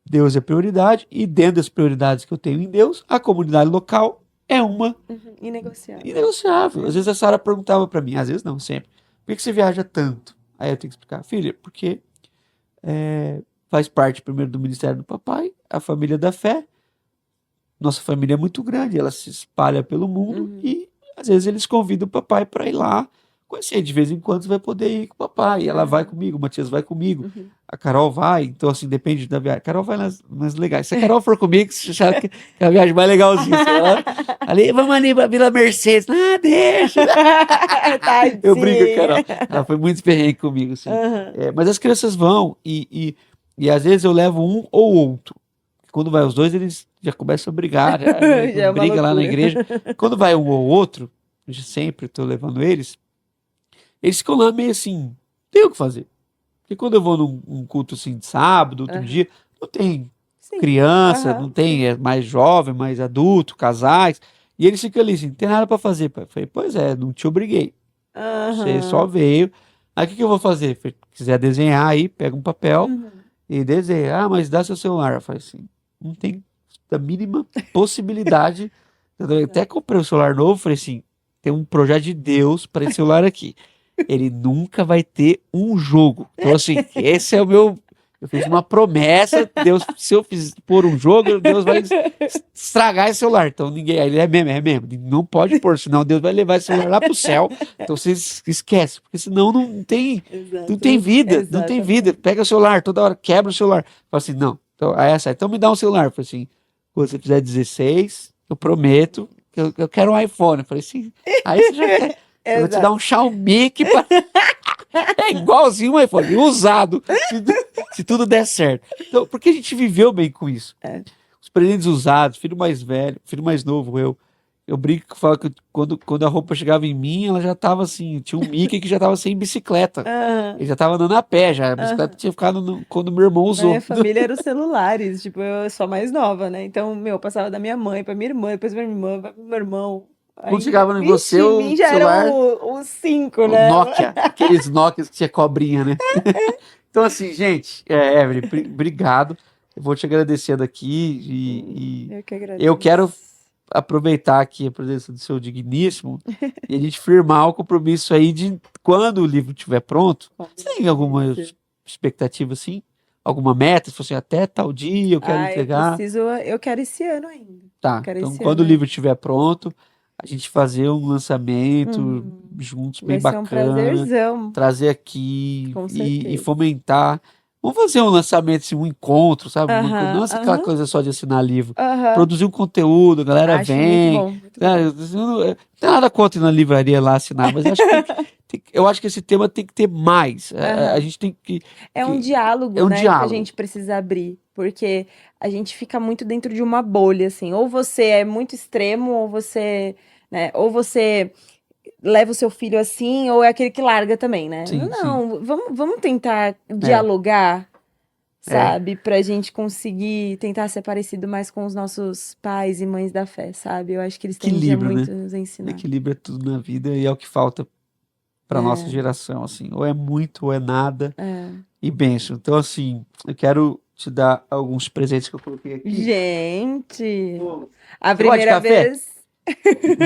Speaker 1: Deus é prioridade, e dentro das prioridades que eu tenho em Deus, a comunidade local é uma
Speaker 2: Inegociável.
Speaker 1: inegociável. Às vezes a Sara perguntava para mim, às vezes não, sempre, por que você viaja tanto? Aí eu tenho que explicar, filha, porque faz parte primeiro do ministério do papai, a família da fé. Nossa família é muito grande, ela se espalha pelo mundo e às vezes eles convidam o papai para ir lá conhecer. De vez em quando você vai poder ir com o papai. E ela vai comigo, o Matias vai comigo, a Carol vai. Então, assim, depende da viagem. A Carol vai nas legais. Se a Carol for comigo, você sabe que é a viagem mais legalzinha. Ali, vamos ali pra Vila Mercedes. Deixa. Eu brinco, Carol. Ela foi muito perrengue comigo, assim. Mas as crianças vão e às vezes eu levo um ou outro. Quando vai os dois, eles já começam a brigar,
Speaker 2: Já é uma
Speaker 1: briga lá na
Speaker 2: loucura.
Speaker 1: igreja. Quando vai um ou outro, eu sempre estou levando eles ficam lá meio assim, tem o que fazer. Porque quando eu vou num culto assim de sábado, outro dia, não tem
Speaker 2: Sim.
Speaker 1: criança, não tem mais jovem, mais adulto, casais, e eles ficam ali assim, não tem nada para fazer, pai. Eu falei, pois é, não te obriguei, você só veio. Aí o que eu vou fazer? Se quiser desenhar aí, pega um papel e desenha. Mas dá seu celular. Eu falei assim, não tem a mínima possibilidade. Eu até comprei um celular novo, falei assim, tem um projeto de Deus para esse celular aqui. Ele nunca vai ter um jogo. Então, assim, esse é o meu. Eu fiz uma promessa, Deus, se eu pôr um jogo, Deus vai estragar esse celular. Então ninguém. Ele é mesmo. Não pode pôr, senão Deus vai levar esse celular lá pro céu. Então vocês esquecem, porque senão não tem vida. Não tem vida. Pega o celular, toda hora quebra o celular. Fala assim, não. Então me dá um celular. Eu falei assim, quando você fizer 16, eu prometo que eu quero um iPhone. Eu falei assim, aí você já quer. Eu vou te dar um Xiaomi que é igualzinho um iPhone, usado, se tudo der certo. Então, porque a gente viveu bem com isso. Os presentes usados, filho mais velho, filho mais novo, eu brinco que falo que quando a roupa chegava em mim, ela já tava assim, tinha um Mickey que já tava sem bicicleta. Ele já tava andando a pé, já. A bicicleta tinha ficado quando meu irmão usou.
Speaker 2: Minha família era os celulares, tipo, eu sou a mais nova, né? Então, passava da minha mãe pra minha irmã, depois pra minha irmã, pra meu irmão.
Speaker 1: Quando chegava em você, o
Speaker 2: mim já
Speaker 1: celular,
Speaker 2: eram os 5,
Speaker 1: o
Speaker 2: né?
Speaker 1: Nokia, aqueles Nokias que tinha cobrinha, né? Então, assim, gente, Evelyn, obrigado. Eu vou te agradecendo aqui
Speaker 2: Eu que agradeço.
Speaker 1: eu quero aproveitar aqui a presença do seu digníssimo e a gente firmar o compromisso aí de quando o livro estiver pronto. Você tem alguma expectativa, assim? Alguma meta? Se fosse até tal dia eu quero entregar.
Speaker 2: Eu quero esse ano ainda.
Speaker 1: Tá, então quando o livro estiver pronto, a gente fazer um lançamento juntos, bem
Speaker 2: Vai ser um
Speaker 1: bacana,
Speaker 2: prazerzão.
Speaker 1: trazer aqui
Speaker 2: Com
Speaker 1: e
Speaker 2: certeza.
Speaker 1: fomentar. Vamos fazer um lançamento, assim, um encontro, sabe? Não é aquela coisa só de assinar livro. Produzir um conteúdo, a galera
Speaker 2: Acho
Speaker 1: vem.
Speaker 2: muito bom.
Speaker 1: Não tem nada contra ir na livraria lá assinar, mas eu acho que esse tema tem que ter mais. A gente tem que.
Speaker 2: É um diálogo,
Speaker 1: é um
Speaker 2: né, que a
Speaker 1: diálogo.
Speaker 2: gente precisa abrir, porque a gente fica muito dentro de uma bolha, assim, ou você é muito extremo, ou você, né, ou você leva o seu filho assim, ou é aquele que larga também, né?
Speaker 1: Sim,
Speaker 2: Não, vamos tentar dialogar, sabe? Pra gente conseguir tentar ser parecido mais com os nossos pais e mães da fé, sabe? Eu acho que eles têm muito a nos ensinar.
Speaker 1: Equilíbrio é tudo na vida e é o que falta para nossa geração, assim. Ou é muito, ou é nada. E bênção. Então, assim, eu quero te dar alguns presentes que eu coloquei aqui.
Speaker 2: Gente, a
Speaker 1: Você gosta de
Speaker 2: primeira
Speaker 1: café?
Speaker 2: vez...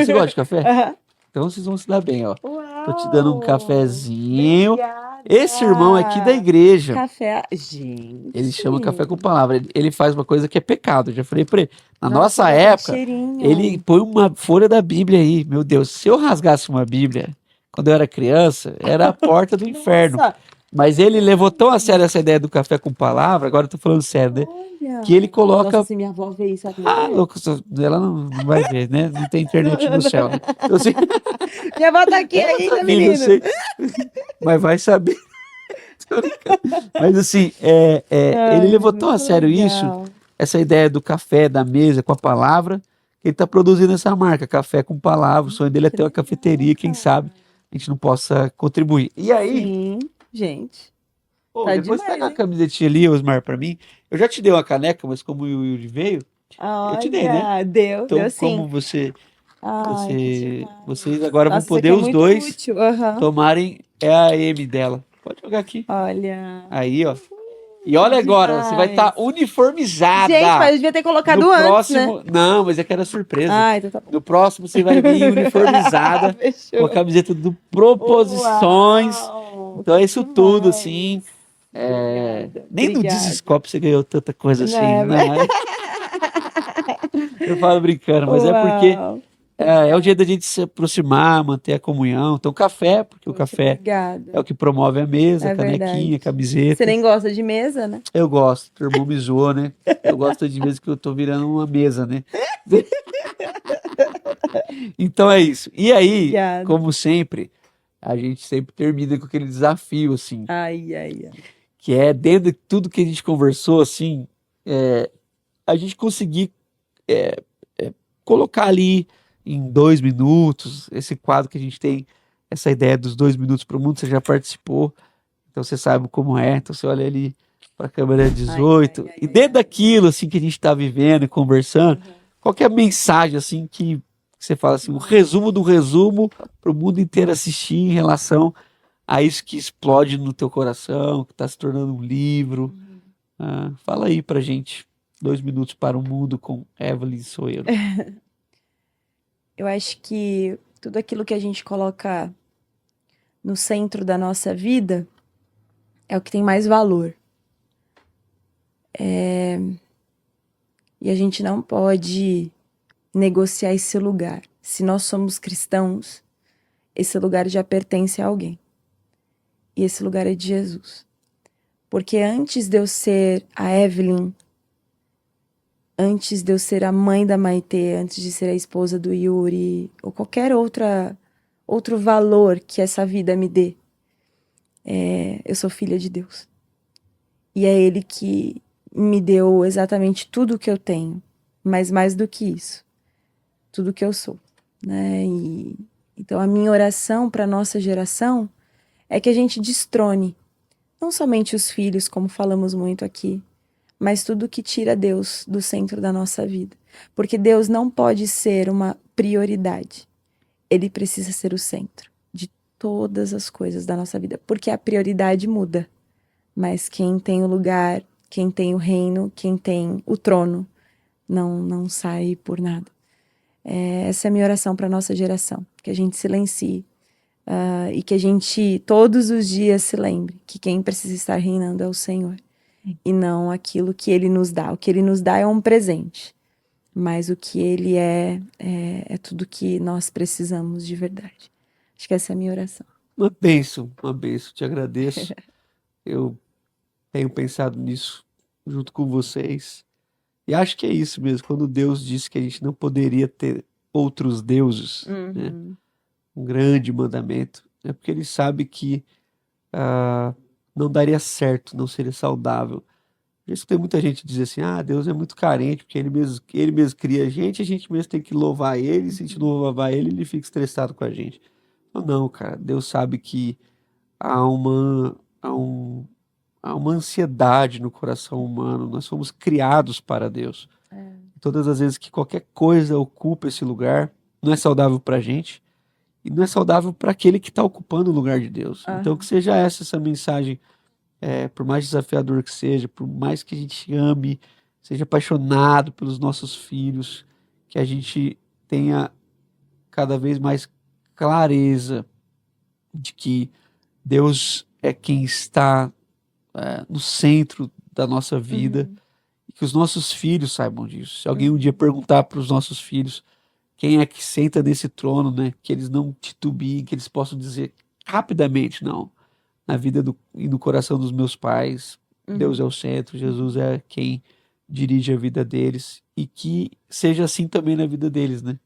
Speaker 1: Você gosta de café?
Speaker 2: Aham.
Speaker 1: Então vocês vão se dar bem, ó.
Speaker 2: Uau!
Speaker 1: Tô te dando um cafezinho.
Speaker 2: Obrigada!
Speaker 1: Esse irmão aqui da igreja,
Speaker 2: Café... Gente!
Speaker 1: ele chama café com palavra. Ele faz uma coisa que é pecado. Eu já falei pra ele. Na
Speaker 2: Nossa,
Speaker 1: nossa
Speaker 2: dá
Speaker 1: época,
Speaker 2: cheirinho.
Speaker 1: ele põe uma folha da Bíblia aí. Meu Deus, se eu rasgasse uma Bíblia quando eu era criança, era a porta do inferno.
Speaker 2: Nossa,
Speaker 1: Mas ele levou tão a sério essa ideia do café com palavra, agora eu tô falando sério, né?
Speaker 2: olha!
Speaker 1: Que ele coloca.
Speaker 2: Nossa, se minha avó vê isso agora.
Speaker 1: Ah, louco, ela não vai ver, né? Não tem internet no céu, né? Então, assim,
Speaker 2: Minha avó tá aqui
Speaker 1: ela
Speaker 2: ainda,
Speaker 1: tá vindo, eu
Speaker 2: menino.
Speaker 1: sei. Mas vai saber. Tô brincando. Mas assim, ele levou tão a
Speaker 2: muito
Speaker 1: sério
Speaker 2: legal.
Speaker 1: isso, essa ideia do café, da mesa com a palavra, que ele tá produzindo essa marca, Café com Palavra. O sonho dele é ter uma cafeteria, quem sabe a gente não possa contribuir. E aí,
Speaker 2: Sim, gente.
Speaker 1: pô,
Speaker 2: Tá
Speaker 1: depois
Speaker 2: demais,
Speaker 1: pega a
Speaker 2: hein?
Speaker 1: camisetinha ali, Osmar, pra mim. Eu já te dei uma caneca, mas como o Yuri veio, eu te dei, né?
Speaker 2: Olha, deu
Speaker 1: Então,
Speaker 2: sim.
Speaker 1: como você
Speaker 2: Ai, que
Speaker 1: Vocês
Speaker 2: demais.
Speaker 1: agora vão
Speaker 2: Nossa, isso aqui
Speaker 1: poder
Speaker 2: é
Speaker 1: os
Speaker 2: muito
Speaker 1: dois
Speaker 2: útil. Aham.
Speaker 1: tomarem a M dela. Pode jogar aqui.
Speaker 2: Olha,
Speaker 1: Aí, ó. E
Speaker 2: que
Speaker 1: olha agora, você vai estar
Speaker 2: demais. Gente, mas
Speaker 1: uniformizada.
Speaker 2: eu devia ter
Speaker 1: No
Speaker 2: colocado antes, né?
Speaker 1: próximo. Não, mas é que era surpresa.
Speaker 2: Ah, então tá bom.
Speaker 1: No próximo você vai vir uniformizada com a
Speaker 2: Fechou.
Speaker 1: camiseta do Proposições.
Speaker 2: Uau,
Speaker 1: Então é
Speaker 2: que
Speaker 1: isso tudo,
Speaker 2: demais.
Speaker 1: assim.
Speaker 2: Obrigada,
Speaker 1: Nem no
Speaker 2: obrigada.
Speaker 1: Desescope você ganhou tanta coisa assim,
Speaker 2: Não,
Speaker 1: né? Eu falo brincando, mas é porque
Speaker 2: uau,
Speaker 1: é o jeito
Speaker 2: obrigada.
Speaker 1: da gente se aproximar, manter a comunhão. Então, café, porque o
Speaker 2: Poxa,
Speaker 1: café é
Speaker 2: obrigada.
Speaker 1: o que promove a mesa,
Speaker 2: É
Speaker 1: canequinha,
Speaker 2: verdade. Você
Speaker 1: camiseta.
Speaker 2: nem gosta de mesa, né?
Speaker 1: Eu gosto, teu irmão me zoou, né? Eu gosto de vezes que eu tô virando uma mesa, né? Então é isso. E aí,
Speaker 2: Obrigada.
Speaker 1: como sempre, a gente sempre termina com aquele desafio, assim,
Speaker 2: Ai, ai, ai.
Speaker 1: que é dentro de tudo que a gente conversou, assim, a gente conseguir colocar ali em 2 minutos, esse quadro que a gente tem, essa ideia dos 2 minutos para o mundo, você já participou, então você sabe como é, então você olha ali para a câmera
Speaker 2: Ai, ai,
Speaker 1: 18,
Speaker 2: ai,
Speaker 1: e
Speaker 2: ai,
Speaker 1: dentro
Speaker 2: ai.
Speaker 1: daquilo, assim, que a gente está vivendo e conversando,
Speaker 2: Uhum.
Speaker 1: qualquer mensagem, assim, que você fala assim, um resumo do resumo para o mundo inteiro assistir em relação a isso que explode no teu coração, que está se tornando um livro.
Speaker 2: Uhum.
Speaker 1: Fala aí pra gente. 2 minutos para o mundo com Evelyn Soeiro.
Speaker 2: Eu acho que tudo aquilo que a gente coloca no centro da nossa vida é o que tem mais valor. E a gente não pode negociar esse lugar. Se nós somos cristãos, esse lugar já pertence a alguém. E esse lugar é de Jesus. Porque antes de eu ser a Evelyn, antes de eu ser a mãe da Maitê, antes de ser a esposa do Yuri, ou qualquer outro valor que essa vida me dê, eu sou filha de Deus. E é Ele que me deu exatamente tudo o que eu tenho, mas mais do que isso, tudo que eu sou, né? Então a minha oração para nossa geração é que a gente destrone não somente os filhos, como falamos muito aqui, mas tudo que tira Deus do centro da nossa vida. Porque Deus não pode ser uma prioridade. Ele precisa ser o centro de todas as coisas da nossa vida. Porque a prioridade muda. Mas quem tem o lugar, quem tem o reino, quem tem o trono, não sai por nada. Essa é a minha oração para a nossa geração. Que a gente silencie. E que a gente todos os dias se lembre que quem precisa estar reinando é o Senhor. E não aquilo que Ele nos dá. O que Ele nos dá é um presente. Mas o que Ele é tudo que nós precisamos de verdade. Acho que essa é a minha oração.
Speaker 1: Uma bênção, te agradeço. Eu tenho pensado nisso junto com vocês. E acho que é isso mesmo, quando Deus disse que a gente não poderia ter outros deuses, né?
Speaker 2: Uhum.
Speaker 1: Um grande mandamento, é porque ele sabe que não daria certo, não seria saudável. Eu escutei muita gente dizer assim, Deus é muito carente, porque ele mesmo cria a gente mesmo tem que louvar ele, se a gente não louvar ele, ele fica estressado com a gente. Não, cara, Deus sabe que há há um, há uma ansiedade no coração humano, nós somos criados para Deus. Todas as vezes que qualquer coisa ocupa esse lugar, não é saudável para a gente, e não é saudável para aquele que está ocupando o lugar de Deus. Então, que seja essa mensagem, por mais desafiador que seja, por mais que a gente ame, seja apaixonado pelos nossos filhos, que a gente tenha cada vez mais clareza de que Deus é quem está no centro da nossa vida, e que os nossos filhos saibam disso. Se alguém um dia perguntar para os nossos filhos quem é que senta nesse trono, né, que eles não titubiem, que eles possam dizer rapidamente, não, na vida e no coração dos meus pais, Deus é o centro, Jesus é quem dirige a vida deles, e que seja assim também na vida deles, né?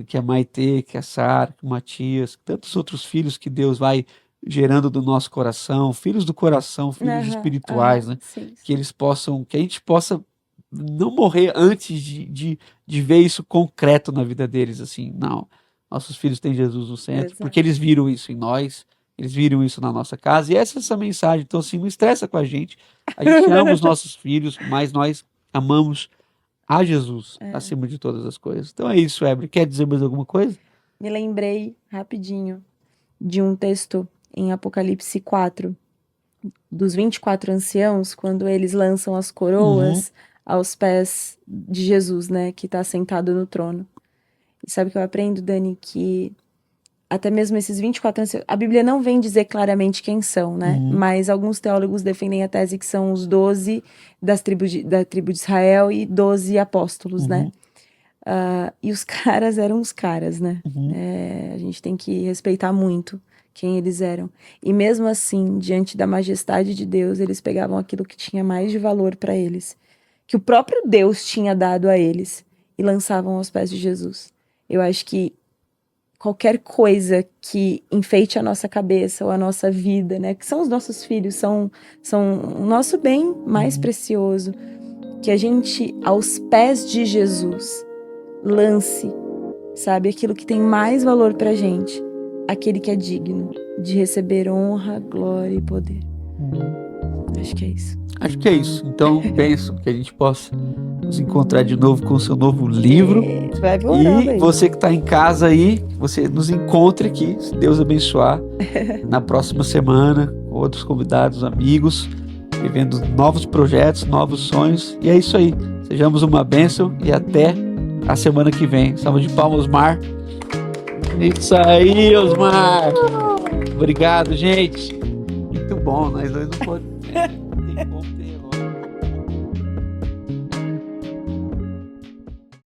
Speaker 1: Que a Maitê, que a Sara, que o Matias, tantos outros filhos que Deus vai gerando do nosso coração, filhos do coração, filhos espirituais, né?
Speaker 2: Sim,
Speaker 1: Que eles possam, que a gente possa não morrer antes de ver isso concreto na vida deles, assim, não. Nossos filhos têm Jesus no centro, porque eles viram isso em nós, eles viram isso na nossa casa, e essa mensagem. Então, assim, não estressa com a gente ama os nossos filhos, mas nós amamos a Jesus acima de todas as coisas. Então é isso, Ebre. Quer dizer mais alguma coisa?
Speaker 2: Me lembrei rapidinho de um texto em Apocalipse 4, dos 24 anciãos, quando eles lançam as coroas aos pés de Jesus, né, que está sentado no trono. E sabe o que eu aprendo, Dani? Que até mesmo esses 24 anciãos, a Bíblia não vem dizer claramente quem são, né? Mas alguns teólogos defendem a tese que são os 12 da tribo de Israel e 12 apóstolos, né? E os caras eram os caras, né? A gente tem que respeitar muito quem eles eram. E mesmo assim, diante da majestade de Deus, eles pegavam aquilo que tinha mais de valor para eles, que o próprio Deus tinha dado a eles, e lançavam aos pés de Jesus. Eu acho que qualquer coisa que enfeite a nossa cabeça ou a nossa vida, né? Que são os nossos filhos, são o nosso bem mais precioso, que a gente, aos pés de Jesus, lance, sabe, aquilo que tem mais valor pra gente, aquele que é digno de receber honra, glória e poder. Acho que é isso.
Speaker 1: Acho que é isso. Então, penso que a gente possa nos encontrar de novo com o seu novo livro.
Speaker 2: Vai orando
Speaker 1: E
Speaker 2: aí.
Speaker 1: você que está em casa aí, você nos encontre aqui, se Deus abençoar, na próxima semana, com outros convidados, amigos, vivendo novos projetos, novos sonhos. E é isso aí. Sejamos uma bênção e até a semana que vem. Salva de palmas, Osmar. Isso aí, Osmar. Obrigado, gente. Muito bom. Nós dois não podemos. Tem como ter relógio.